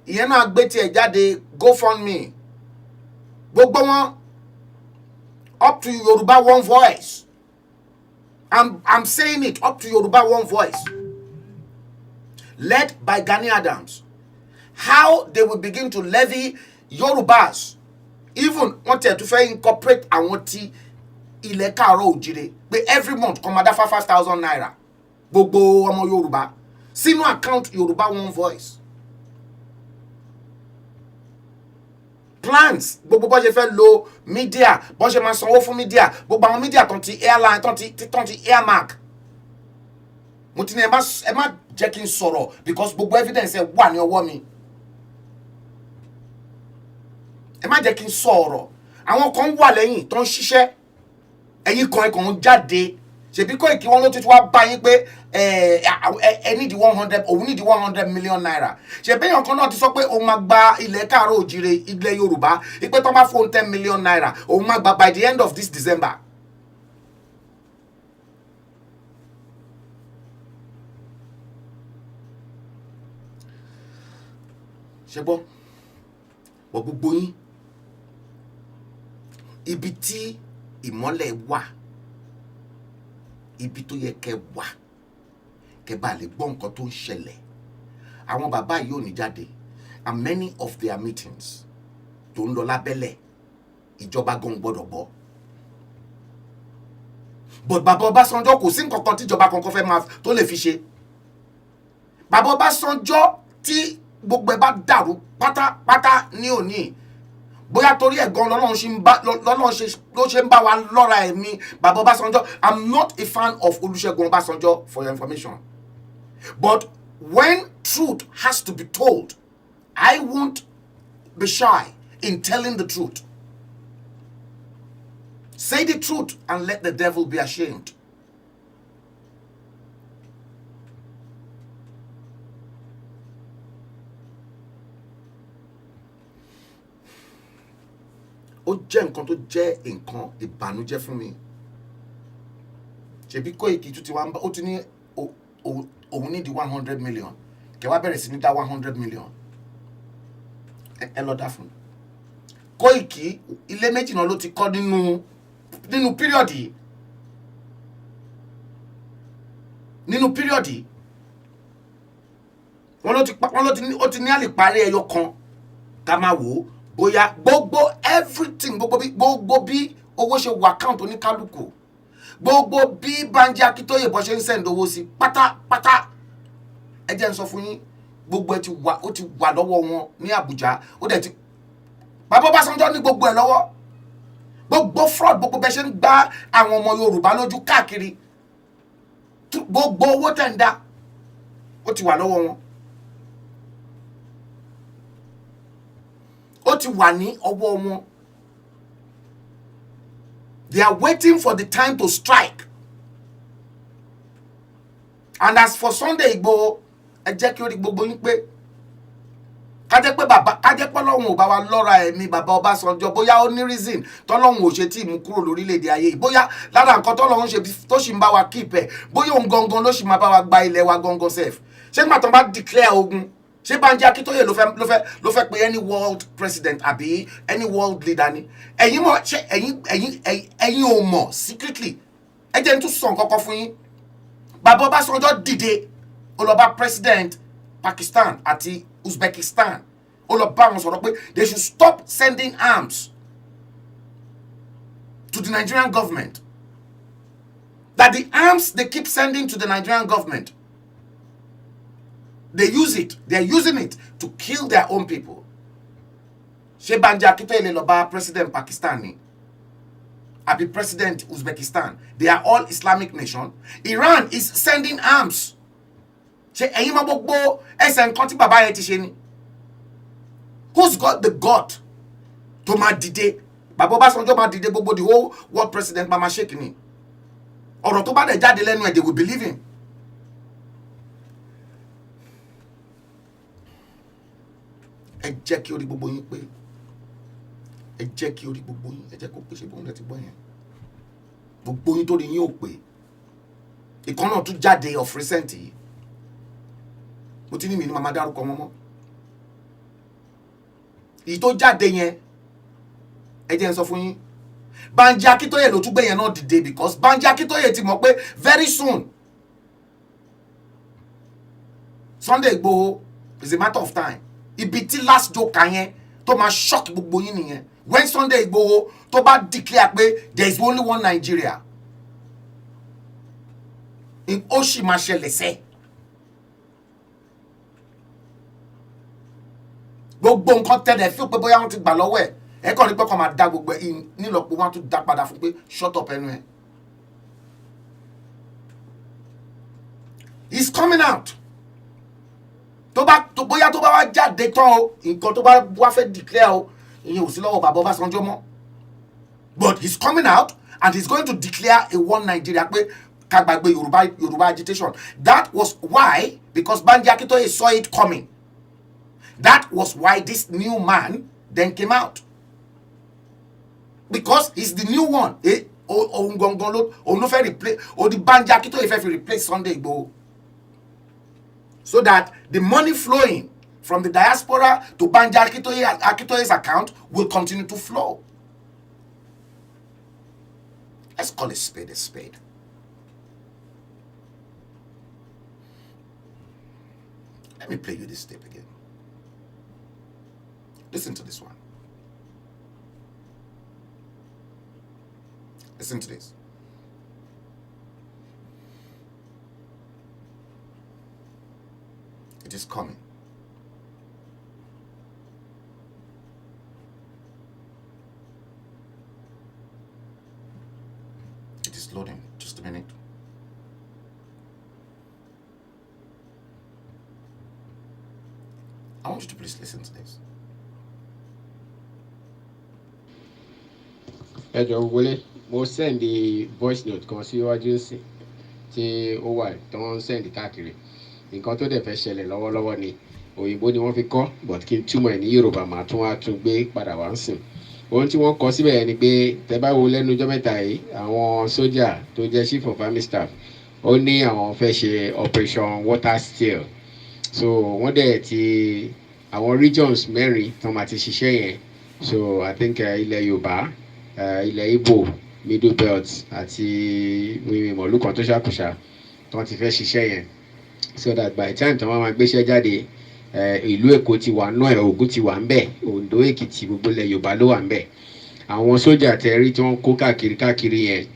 ìyẹn náà agbé tiẹ̀ jáde, GoFundMe. Gbogbo wọn up to Yoruba one voice. I'm saying it, up to Yoruba one voice. Led by Gani Adams. How they will begin to levy Yorubas. Even wanted to incorporate àwọn tí ilẹ̀ káàárọ̀ òjìrè pé every month come ada 5,000 naira gbogbo ọmọ Yorùbá sínú account Yorùbá one voice. Plans gbogbo bó ṣe fẹ́ lo media bó ṣe máa sanwó fún media gbogbo àwọn media tó ti airline tó ti airmark. Mo ti ní ẹ má jẹ́ kí n sọ̀rọ̀ because gbogbo evidence ẹ wà ní ọwọ́ mi. Ẹ má jẹ́ kí n sọ̀rọ̀ àwọn kan wà lẹ́yìn tó ń ṣiṣẹ́ ẹ̀yin kan ẹ̀kan jáde ṣebí Koiki wọn ló ti wá bá yín pé ẹ need 100 òun need 100 million naira ṣebí èèyàn kan náà ti sọ pé òun máa gba ilẹ̀ káàárọ̀ òjìrè ilẹ̀ Yorùbá pé tó bá fún 10 million naira òun máa gba by the end of this December. ṣe gbọ́ wọ gbogbo yín ibi tí ìmọ́lẹ̀ wà ibi tó yẹ kẹ́ wà kẹ́ bá lè gbọ́ nǹkan tó ń ṣẹlẹ̀ àwọn bàbá yìí ò ní jáde and many of their meetings tó ń lọ lábẹ́lẹ̀ ìjọba gan gbọ́dọ̀ gbọ́ but bàbá Ọbásanjọ́ kò sí nǹkan kan tí ìjọba kankan fẹ́ máa tó lè fi ṣe bàbá Ọbásanjọ́ tí gbogbo ẹ bá dàrú pátápátá ní òní bóyá torí ẹ̀ gan lọ́lọ́run ṣe ń bá wa lọ́ra ẹ̀mí bàbá Ọbásanjọ́. I'm not a fan of Olúṣẹ́gun Ọbásanjọ́ for your information, but when truth has to be told, I won't be shy in telling the truth. Say the truth and let the devil be ashamed. Ó jẹ́ nǹkan tó jẹ́ nǹkan ìbànújẹ́ fún mi. Ṣebí Koiki tún ti wá ó ti ní òun ní di 100 million. Kẹ́ wá bẹ̀rẹ̀ sí ní dá 100 million. Ẹ lọ dá fún. Koiki ilé méjì náà ló ti kọ́ nínú period yìí. Nínú period yìí. Wọ́n ló ti ní àlè parí ẹyọ kan ká máa wò ó. bóyá gbogbo everything gbogbo bí owó ṣe wà account oníkálukú, gbogbo bí Banji Akintoye bó ṣe ń send owó sí pátápátá, ẹ jẹ́ n sọ fún yín, gbogbo ẹ ti wà lọ́wọ́ wọn ní Abuja. Ó dẹ̀ ti Bàbá Ọbásanjọ́ ní gbogbo ẹ̀ lọ́wọ́, gbogbo fraud, gbogbo bẹ́ẹ̀ ṣe ń gbá àwọn ọmọ Yorùbá lójú káàkiri, gbogbo owó tẹ̀ ń dá ó ti wà lọ́wọ́ wọn, ó ti wà ní ọwọ́ wọn. They are waiting for the time to strike. And as for Sunday Igboho, ẹ jẹ́ kí ó rí gbogbo yín pé kájẹ́ pé Ọlọ́run ò bá wa lọ́ra ẹ̀mí bàbá Ọbásanjọ́, bóyá ó ní reason tọ́lọ́run ò ṣe tí ì mú kúrò lórílẹ̀‐èdè ayé yìí, bóyá lára nǹkan tọ́lọ́run ṣe tó sì ń bá wa keep ẹ̀, bóyá òun gangan ló sì máa bá wa gba ilẹ̀ wa gangan sef. Ṣé nígbà tó bá declare ogun, ṣé Banji Akintoye ló fẹ́ pe any world president àbí any world leader ni? Ẹ̀yin mọ̀, ṣé ẹ̀yin ò mọ̀ secretly? Ẹ jẹ́ n tún sọ nǹkan kan fún yín. Bàbá Ọbásanjọ́ dìde ó lọ bá president Pakistan àti Uzbekistan, ó lọ bá wọn sọ̀rọ̀ pé they should stop sending arms to the Nigerian government. That the arms they keep sending to the Nigerian government, they are using it to kill their own people. Ṣé Banji Akintoye lè lọ bá president Pakistan ni? Àbí president Uzbekistan? They are all Islamic nation. Iran is sending arms. Ṣé ẹ̀yin mọ̀ gbogbo ẹsẹ̀ nǹkan tí bàbá yẹn ti ṣe ni? Who's got the God to máa dìde? Bàbá Ọbásanjọ́ máa dìde, gbogbo the whole world president máa ṣèkì ni. Ọ̀rọ̀ tó bá dẹ̀ jáde lẹ́nu ẹ̀, they will believe him. Ẹ jẹ́ kí orí gbogbo yín pé, ẹ jẹ́ kí orí gbogbo yín, ẹ jẹ́ kó pèsè bóun lẹ ti gbọ́ yẹn. Gbogbo yín tó rí yín ò pé. Ìkan náà tún jáde of recent yìí. Mo ti ní mi ní màmá dárúkọ wọn mọ́. Èyí tó jáde yẹn, ẹ jẹ́ n sọ fún yín, Banji Akintoye ló tún gbé yẹn náà dìde, because Banji Akintoye ti mọ̀ pé very soon Sunday Igboho is a matter of time. Ibi tí last joke yẹn tó máa shock gbogbo yín nìyẹn. When Sunday Igboho tó bá declare pé there is only one Nigeria, ó sì máa ṣẹlẹ̀ sẹ́. Gbogbo nǹkan tẹ́lẹ̀ fí pé bóyá wọ́n ti gbà lọ́wọ́ ẹ̀, ẹ kàn ní pé kàn máa dá gbogbo ẹ̀ nílọ́pọ̀, wọ́n á tún dá padà fún pé shut up ẹnu ẹ̀. He's coming out. Bóyá tó bá wá jáde tán o, nǹkan tó bá wá fẹ́ declare o, ìyẹn ò sí lọ́wọ́ bàbá Ọbásanjọ́ mọ́. But he's coming out and he's going to declare a one Nigeria pé ká gbàgbé Yorùbá agitation. That was why, because Banji Akintoye saw it coming. That was why this new man then came out. Because he's the new one. Òun ló fẹ́ replace, or the Banji Akintoye fẹ́ replace Sunday Igboho. So that the money flowing from the diaspora to Banji Akintoye's account will continue to flow. Let's call a spade a spade. Let me play you this tape again. Listen to this one. Listen to this. It is coming. It is loading. Just a minute. I want you to please listen to this. Ẹ jọ̀ọ́ wọlé, mo send the voice note kan síwájú sí tí ó wà tó ń send káàkiri. Nǹkan tó dẹ̀ fẹ́ ṣẹlẹ̀ lọ́wọ́lọ́wọ́ ni òyìnbó ni wọ́n fi kọ́, but kí n túmọ̀ ẹ̀ ní Yorùbá máa tún wá tún gbé padà wá ń sìn. Ohun tí wọ́n kọ síbẹ̀ ni pé tẹ́ bá wo lẹ́nu ọjọ́ mẹ́ta yìí, àwọn sójà tó jẹ́ chief of army staff ó ní àwọn fẹ́ ṣe operation water steal. So wọ́n dẹ̀ ti àwọn regions mẹ́rin tó máa ti ṣiṣẹ́ yẹn. So I think ilẹ̀ Yorùbá, ilẹ̀ Igbo, Middle Belt àti mímọ̀lú kan tó ṣàkóṣà tó ti fẹ́ ṣiṣẹ́ yẹn. So that by the time tí wọ́n máa gbéṣẹ́ jáde, ìlú Èkó ti wà náà, Ògùn ti wà ń bẹ̀, Oǹdó, Èkìtì, gbogbo ilẹ̀ Yorùbá ló wà ń bẹ̀. Àwọn sójà tẹ́rí tí wọ́n kó káàkiri yẹn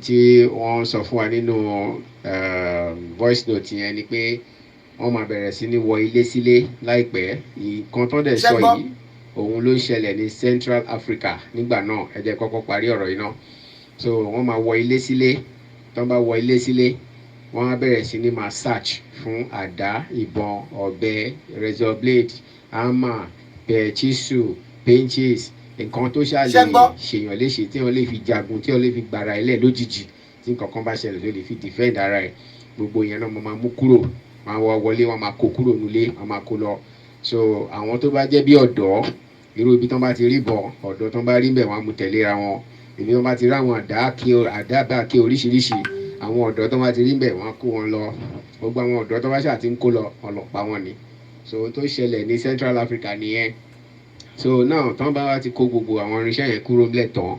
tí wọ́n sọ fún wa nínú voice note yẹn ni pé wọ́n máa bẹ̀rẹ̀ sí ní wọ ilé sílé láìpẹ́. Nǹkan tó dẹ̀ sọ yìí òun ló ṣẹlẹ̀ ní Central Africa nígbà náà. Ẹ jẹ́ kọ́kọ́ parí ọ̀rọ̀ yìí náà. So wọ́n máa wọ ilé sílé, tó bá wọ ilé sílé wọ́n á bẹ̀rẹ̀ sí ní máa search fún àdá, ìbọn, ọ̀bẹ, razor blade, hammer, chisel, pinches, nǹkan tó ṣáà lè ṣèyàn léṣe tí wọ́n lè fi jagun, tí wọ́n lè fi gbàrà ilẹ̀ lójijì tí nǹkan kan bá ṣẹlẹ̀ tó lè fi defend ara ẹ̀. Gbogbo yẹn náà mo máa mú kúrò, máa wọlé, wọ́n máa kó kúrò nílé, wọ́n máa kó lọ. So àwọn tó bá jẹ́ bí ọ̀dọ́, irú ibi tó bá ti rí bọ̀, ọ̀dọ́ tó bá rí bẹ̀ wọ́n á mú tẹ̀léra wọn. Ibi tó bá ti rí àwọn àdá bá ké oríṣiríṣi, àwọn ọ̀dọ́ tó bá ti rí bẹ̀ wọ́n á kó wọn lọ. Gbogbo àwọn ọ̀dọ́ tó bá ṣáà ti ń kó lọ, ọlọ́pàá wọn ni. So ohun tó ṣẹlẹ̀ ní Central Africa nìyẹn. So now tán bá wá ti kó gbogbo àwọn irinṣẹ́ yẹn kúrò nílẹ̀ tán,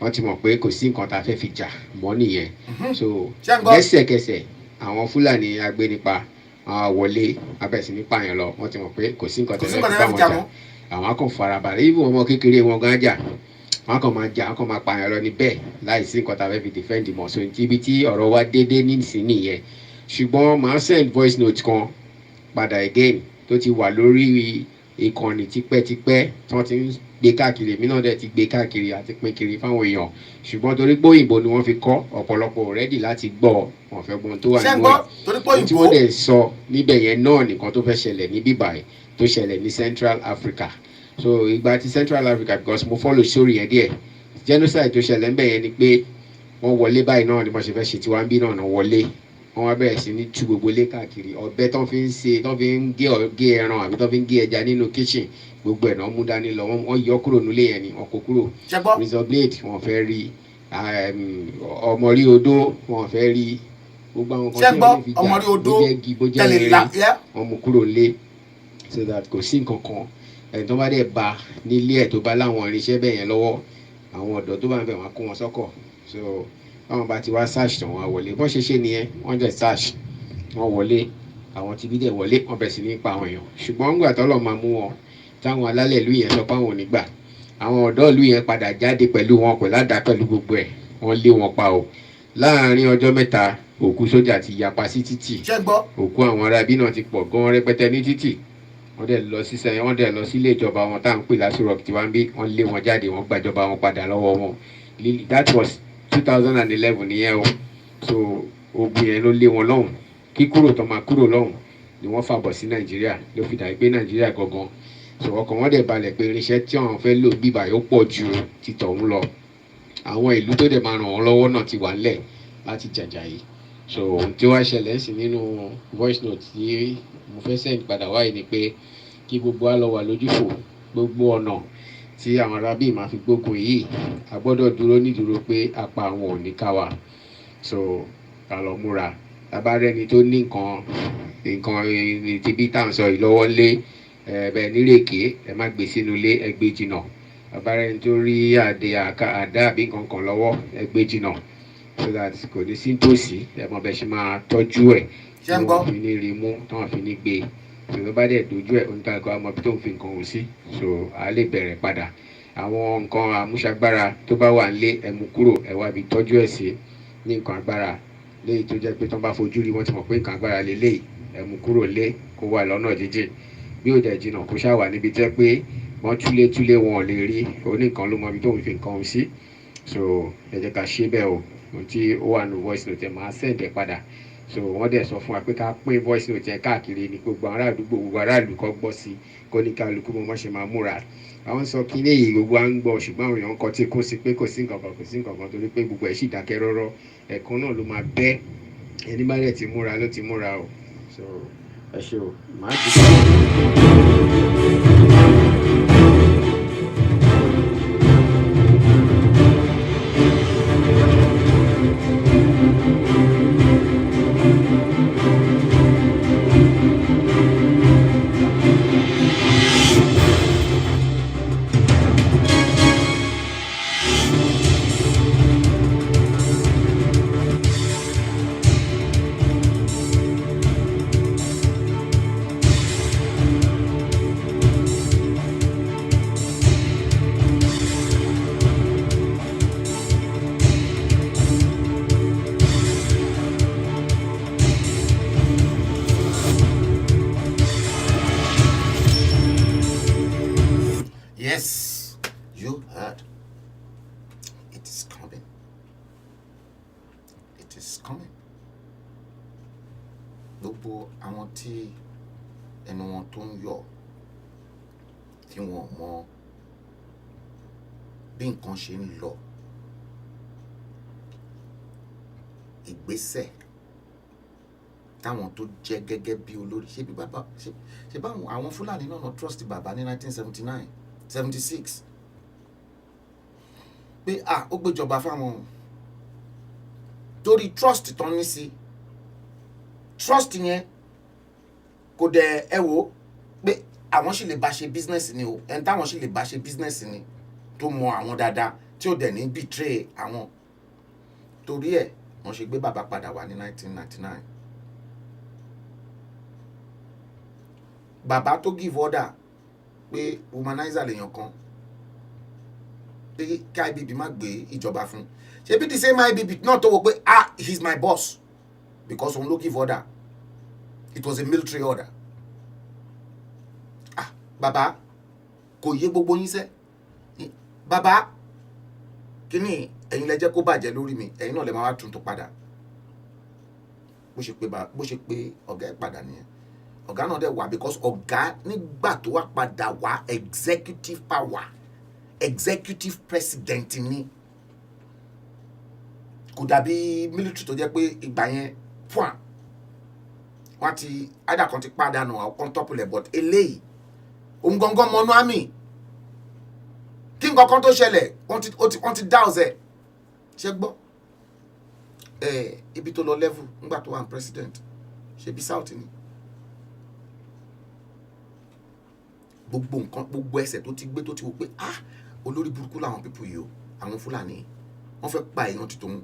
wọ́n ti mọ̀ pé kò sí nǹkan tá a fẹ́ fi jà mọ́ nìyẹn. So lẹ́sẹ̀kẹsẹ̀ àwọn Fúlàní agbénipa wọlé, abẹ́ sí ní pààyàn lọ. Wọ́n ti mọ̀ pé kò sí nǹkan tẹ́lẹ̀ fi bá wọn jà. Àwọn akàn farabalẹ̀, even ọmọ kékeré wọn gan jà, wọn kàn máa jà, wọn kàn máa pààyàn lọ ní bẹ́ẹ̀ láì sí nǹkan tá a fẹ́ fi defend mọ́. So ibi tí ọ̀rọ̀ wa dédé nísìn nìyẹn. Ṣùgbọ́n màá send voice note kan padà again tó ti wà lórí ìkànnì tipẹ́tipẹ́ tí wọ́n ti ń gbé káàkiri. Èmi náà dẹ̀ ti gbé káàkiri àti pín kiri fáwọn èèyàn. Ṣùgbọ́n torí pé òyìnbó ni wọ́n fi kọ́, ọ̀pọ̀lọpọ̀ ready láti gbọ́, wọn fẹ́ gbọ́n tó wà nínú ẹ̀. Tí wọ́n dẹ̀ sọ níbẹ̀ yẹn náà nìkan tó fẹ́ ṣẹlẹ̀ ní bíbáyìí tó ṣẹlẹ̀ ní Central Africa. So ìgbà tí Central Africa, because mo follow story yẹn díẹ̀, genocide tó ṣẹlẹ̀ ńbẹ̀ yẹn ni pé wọ́n wọlé báyìí náà ni wọ́n ṣe fẹ́ ṣe tiwa ń bí náà wọlé. Wọ́n wá bẹ̀rẹ̀ sí ní tú gbogbo ilé káàkiri. Ọ̀bẹ tó fi ń ṣe, tó fi ń gé ẹran àbí tó fi ń gé ẹja nínú kitchen, gbogbo ẹ̀ náà mú dání lọ. Wọ́n yọ kúrò nílé yẹn ni, wọ́n kó kúrò. Razor blade wọ́n fẹ́ rí, ọmọ rí odó wọ́n fẹ́ rí. Gbogbo àwọn kan tí wọ́n fi jà, bó jẹ́ igi, bó jẹ́ irin, wọ́n mú kúrò nílé so that kò sí nǹkan kan. Ẹni tó bá dẹ̀ bá nílé ẹ̀ tó bá láwọn irinṣẹ́ bẹ́ẹ̀ yẹn lọ́wọ́, àwọn ọ̀dọ́ tó bá ń bẹ̀ wọ́n á kó wọn sọ́kọ̀. So báwọn bá ti wá search tán wọ́n á wọlé. Bọ́n ṣe nìyẹn, wọ́n dẹ̀ search, wọ́n wọlé, àwọn tí bí dẹ̀ wọlé, wọ́n bẹ̀ sí ní pa àwọn èèyàn. Ṣùgbọ́n ńgbà tọ́lọ̀ máa mú wọn, táwọn alálẹ̀ ìlú yẹn sọ pé àwọn ò ní gbà, àwọn ọ̀dọ́ ìlú yẹn padà jáde pẹ̀lú wọn, pẹ̀lú àdá, pẹ̀lú gbogbo ẹ̀, wọ́n lé wọn pa o. Láàárín ọjọ́ mẹ́ta, òkú sójà ti yapa sí títì. Òkú àwọn arábí náà ti pọ̀ gan rẹpẹtẹ ní títì. Wọ́n dẹ̀ lọ sí sẹ́yìn, wọ́n dẹ̀ lọ sí ilé ìjọba wọn tá à ń pè l'Aso Rock tí wọ́n bí, wọ́n lé wọn jáde, wọ́n gbàjọba wọn padà lọ́wọ́ wọn. That was 2011 nìyẹn o. So ogun yẹn ló lé wọn lọ́hùn. Kíkúrò tó máa kúrò lọ́hùn ni wọ́n fàbọ̀ sí Nàìjíríà, ló fi dàbí pé Nàìjíríà gangan. So ọkàn wọn dẹ̀ balẹ̀ pé irinṣẹ́ tí àwọn fẹ́ lò bíbà yóò pọ̀ ju ti tọ̀hún lọ. Àwọn ìlú tó dẹ̀ máa ràn wọ́n lọ́wọ́ náà ti wà ńlẹ̀ láti jàjà yìí. So ohun tí wàá ṣẹlẹ̀ sí nínú voice note tí mo fẹ́ send padà wáyé ni pé kí gbogbo wa lọ wà lójúfò. Gbogbo ọ̀nà tí àwọn arábí máa fi gbógun yìí, a gbọ́dọ̀ dúró nídúró pé apá àwọn ò ní ká wa. So ká lọ múra. Bàbá rẹni tó ní nǹkan ti bí tá à ń sọ yìí lọ́wọ́ lé, bẹ́ẹ̀ nírèké, ẹ má gbé sínú ilé, ẹ gbé jìnnà. Bàbá rẹni tó rí àdá àbí nǹkan kan lọ́wọ́, ẹ gbé jìnnà. So that kò ní sí tòsí, ẹ mọ bẹ́ẹ̀ ṣe máa tọ́jú ẹ̀ tí wọ́n fi ní rí mú, tí wọ́n fi ní gbé. So tó bá dẹ̀ dojú ẹ̀, oníkàlùkù á mọ bí tó ń fi nǹkan wò sí. So a lè bẹ̀rẹ̀ padà. Àwọn nǹkan àmúṣagbára tó bá wà nílé, ẹ mú kúrò, ẹ wá bí tọ́jú ẹ̀ sí ní nǹkan agbára. Léyìí tó jẹ́ pé tó bá fojú rí, wọ́n ti mọ̀ pé nǹkan agbára lélẹ́yìí, ẹ mú kúrò lé kó wà lọ́nà jíjìn. Bí ó dẹ̀ jìnnà kó ṣáà wà níbi tẹ́ pé wọ́n túlé wọn ò lè rí, oníkan ló mọ bí tó ń fi nǹkan wò sí. So ẹ jẹ́ ká ṣe bẹ́ẹ̀ o. Ohun tí ó wà nínú voice note ẹ máa send ẹ̀ padà. So wọ́n dẹ̀ sọ fún wa pé ká pín voice note yẹn káàkiri ní gbogbo ará àdúgbò, gbogbo aráàlú kó gbọ́ sí, kó ní kálukú mọ́ ṣe máa múra. Àwọn sọ kí ní èyí gbogbo à ń gbọ́, ṣùgbọ́n àwọn èèyàn kọ́ tí kò sí pé kò sí nǹkan kan torí pé gbogbo ẹ̀ sì dákẹ́ rọ́rọ́. Ẹ̀kan náà ló máa bẹ́, ẹni bá dẹ̀ ti múra ló ti múra o. So ẹ ṣé o, màá ti sọ. is coming. Gbogbo àwọn tí ẹnu wọn tó ń yọ tí wọn mọ bí nǹkan ṣe ń lọ, ìgbésẹ̀ táwọn tó jẹ́ gẹ́gẹ́ bí olórí ṣe bí bàbá ṣe bá àwọn Fúlàní náà trust bàbá ní 1979 76 pé ó gbéjọba fáwọn torí trust tán ní sí trust yẹn kò dẹ̀ ẹ wò pé àwọn sì lè bá ṣe business ni o ẹni táwọn sì lè bá ṣe business ni tó mọ àwọn dáadáa tí ó dẹ̀ ní betray àwọn torí ẹ̀ wọ́n ṣe gbé bàbá padà wá ní 1999. Bàbá tó give order pé womanizer lèèyàn kan pé kí IBB má gbé ìjọba fún ṣe bí the same IBB náà tó wò pé he's my boss because òun ló give order, it was a military order. Bàbá kò yé gbogbo yín sẹ́ bàbá kíní ẹ̀yin lẹ jẹ́ kó bàjẹ́ lórí mi, ẹ̀yin náà lè máa wá tuntun padà bó ṣe pé ọ̀gá ẹ̀ padà nìyẹn. Ọ̀gá náà dẹ̀ wá because ọ̀gá nígbà tó wá padà wá executive power, executive president ni, kò dàbí military tó jẹ́ pé ìgbà yẹn fún wọ́n ti either kan ti pàdánù àwọn kan tọ́pùlẹ̀ but eléyìí òun gangan mọ́nú àmì kí nǹkan kan tó ṣẹlẹ̀ wọ́n ti dá ọ̀sẹ̀ ṣe gbọ́ ibi tó lọ level nígbà tó wà ní president ṣe bí south ni gbogbo nǹkan gbogbo ẹsẹ̀ tó ti gbé tó ti wò pé olórí burúkú làwọn pípù yìí o àwọn Fúlàní wọ́n fẹ́ pa èèyàn ti tòun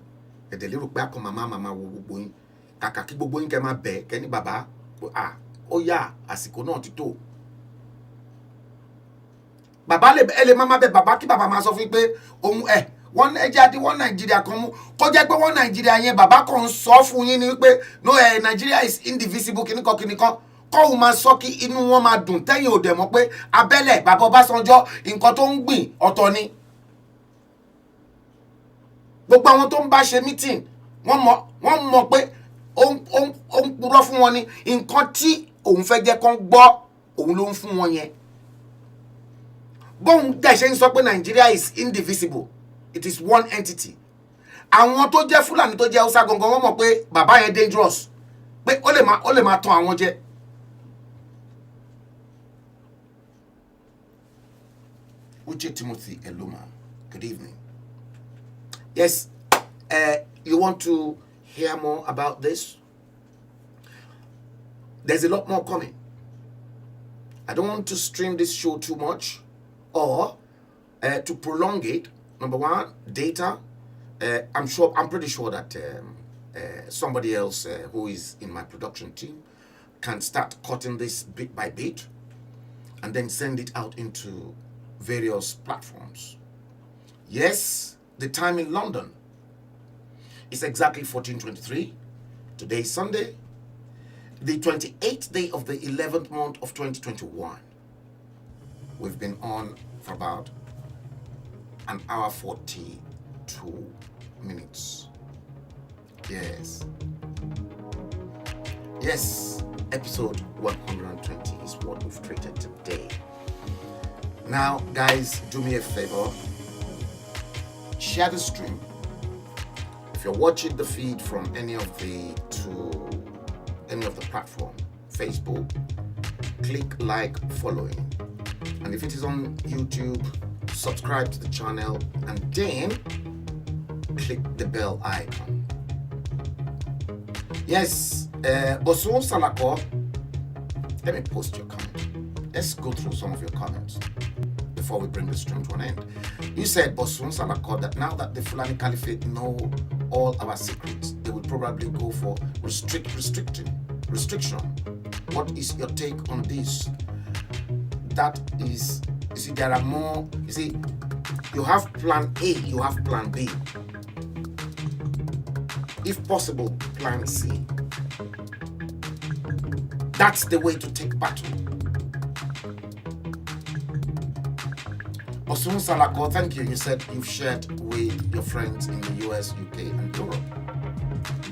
ẹ̀dẹ̀ lérò pé akọ màmá wo gbogbo yín kàkà kí gbogbo yín kẹ́ máa bẹ̀ kẹ́ ní bàbá ó yá àsìkò náà ti tó. Bàbá ẹ lè máa bẹ bàbá kí bàbá máa sọ fún yín pé òun wọ́n ẹjẹ́ àti wọ́n Nàìjíríà kan mú kó jẹ́ pé wọ́n Nàìjíríà yẹn bàbá kan ń sọ fún yín ni wípé no Nigeria is indivisible kìnnìkan kọ́hùn máa sọ kí inú wọn máa dùn tẹ́yìn ò dẹ̀ mọ̀ pé abẹ́lẹ̀ bàbá Ọbásanjọ́ nǹkan tó ń gbìn ọ̀tọ̀ ni. Gbogbo àwọn tó ń bá ṣe meeting wọ́n mọ̀ pé ó ń purọ́ fún wọn ni nǹkan tí òun fẹ́ jẹ́ kán gbọ́ òun ló ń fún wọn yẹn. Bóun dẹ̀ ṣe ń sọ pé Nigeria is indivisible, it is one entity. Àwọn tó jẹ́ Fúlàní tó jẹ́ Hausa gangan wọ́n mọ̀ pé bàbá yẹn dangerous pé ó lè máa tàn àwọn jẹ. Uche Timothy Eluma, good evening. Yes, you want to hear more about this? There's a lot more coming. I don't want to stream this show too much or to prolong it. Number one, data. I'm pretty sure that somebody else who is in my production team can start cutting this bit by bit and then send it out into various platforms. Yes, the time in London is exactly 14:23. Today is Sunday, the 28th day of the 11th month of 2021. We've been on for about an hour 42 minutes. Yes, episode 120 is what we've created today. Now, guys, do me a favor. Share the stream. If you're watching the feed from any of the platform, Facebook, click like, following. And if it is on YouTube, subscribe to the channel and then click the bell icon. Yes, Bosun Salako, let me post your comment. Let's go through some of your comments before we bring the stream to an end. You said, Bosun Salako, that now that the Fulani Caliphate know all our secrets, they will probably go for restriction. What is your take on this? That is, you see, there are more, you see, you have plan A, you have plan B. If possible, plan C. That's the way to take battle. Osun Salako, thank you. You said you've shared with your friends in the US, UK, and Europe.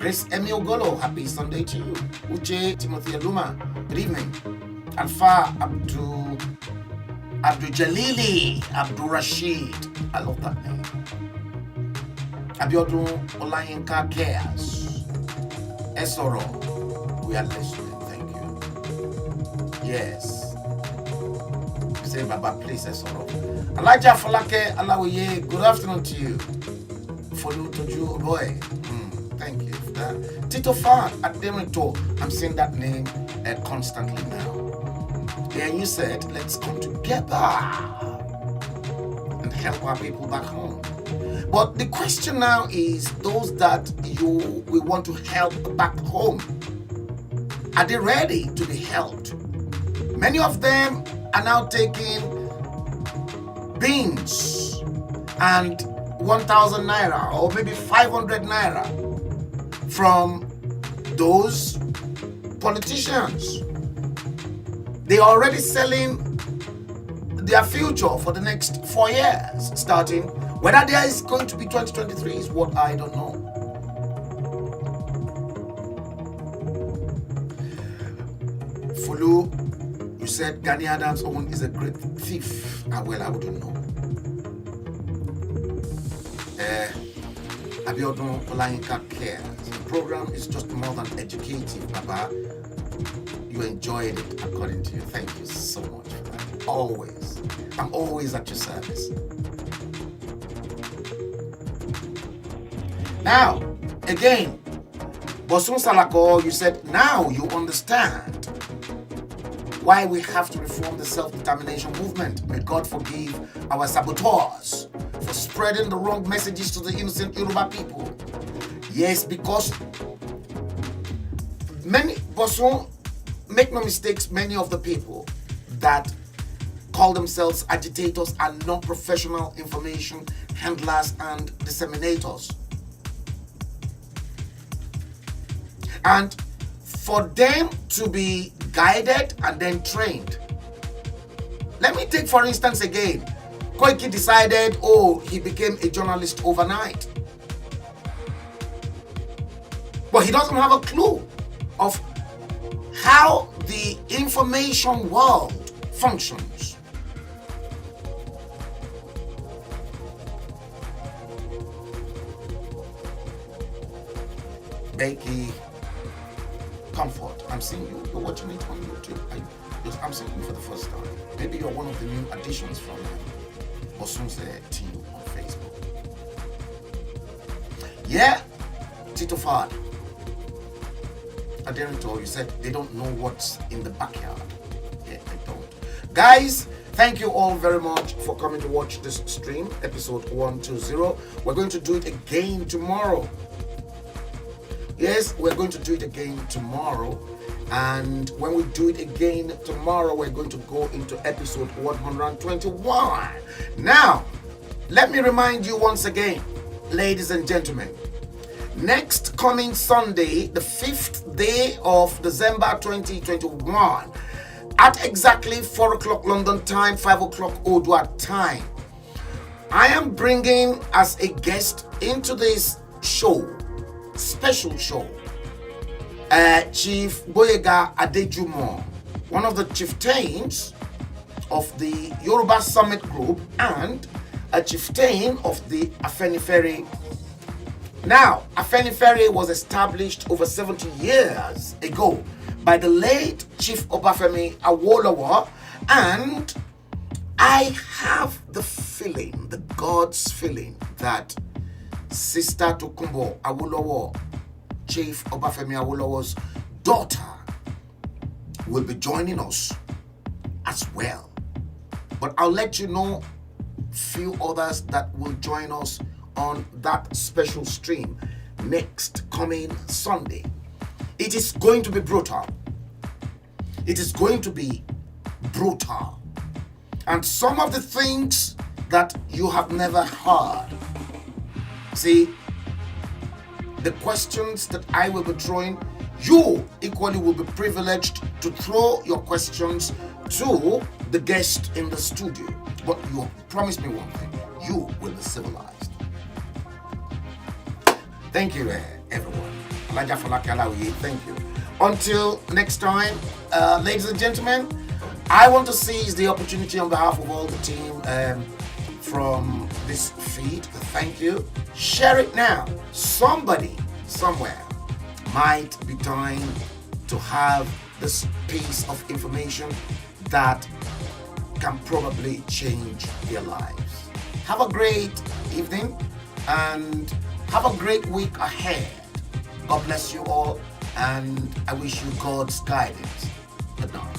Grace Emiogolo, happy Sunday to you. Uche Timothy Aluma, good evening. Alpha Abdul Jalili, Abdul Rashid, I love that name. Abiodun Olayinka Cares, Esoro, we are listening, thank you. Yes. You say, Baba, please, Esoro. Elijah Falake Alawiye, good afternoon to you. Follow Toju Boy. Thank you for that. Tito Fan at Demito, I'm saying that name constantly now. Yeah, you said, let's come together and help our people back home. But the question now is, those that we want to help back home, are they ready to be helped? Many of them are now taking beans and 1,000 naira or maybe 500 naira from those politicians. They are already selling their future for the next 4 years, starting. Whether there is going to be 2023 is what I don't know. Fulu, you said Gani Adams' own is a great thief. Well, I wouldn't know. Abiodun Olayinka Cares. The program is just more than educative, Baba. You enjoyed it, according to you. Thank you so much for that. Always. I'm always at your service. Now, again, Bosun Salako, you said, now you understand why we have to reform the self-determination movement. May God forgive our saboteurs for spreading the wrong messages to the innocent Yoruba people. Yes, because many, Bosun, make no mistakes, many of the people that call themselves agitators are non-professional information handlers and disseminators. And for them to be guided and then trained. Let me take, for instance, again, Koiki decided, he became a journalist overnight. But he doesn't have a clue of how the information world functions. Becky Comfort, I'm seeing you. You're watching it on YouTube. I'm seeing you for the first time. Maybe you're one of the new additions from Bosun's team on Facebook. Yeah, Tito Fad. Aderito, you said they don't know what's in the backyard. Yeah, they don't. Guys, thank you all very much for coming to watch this stream, episode 120. We're going to do it again tomorrow. Yes, we're going to do it again tomorrow. And when we do it again tomorrow, we're going to go into episode 121. Now, let me remind you once again, ladies and gentlemen, next coming Sunday, the 5th day of December 2021, at exactly 4 o'clock London time, 5 o'clock Odua time, I am bringing as a guest into this show, special show, Chief Boyega Adejumo, one of the chieftains of the Yoruba Summit Group and a chieftain of the Afenifere. Now, Afenifere was established over 70 years ago by the late Chief Obafemi Awolowo, and I have the feeling, the God's feeling, that Sister Tokunbo Awolowo, Chief Obafemi Awolowo's daughter, will be joining us as well. But I'll let you know few others that will join us on that special stream next coming Sunday. It is going to be brutal. It is going to be brutal. And some of the things that you have never heard. See, the questions that I will be throwing, you equally will be privileged to throw your questions to the guest in the studio. But you promise me one thing, you will be civilized. Thank you, everyone. Alaja Falake Alawiye, thank you. Until next time, ladies and gentlemen, I want to seize the opportunity on behalf of all the team from this feed to thank you. Share it now. Somebody, somewhere, might be trying to have this piece of information that can probably change their lives. Have a great evening and have a great week ahead. God bless you all, and I wish you God's guidance. Good night.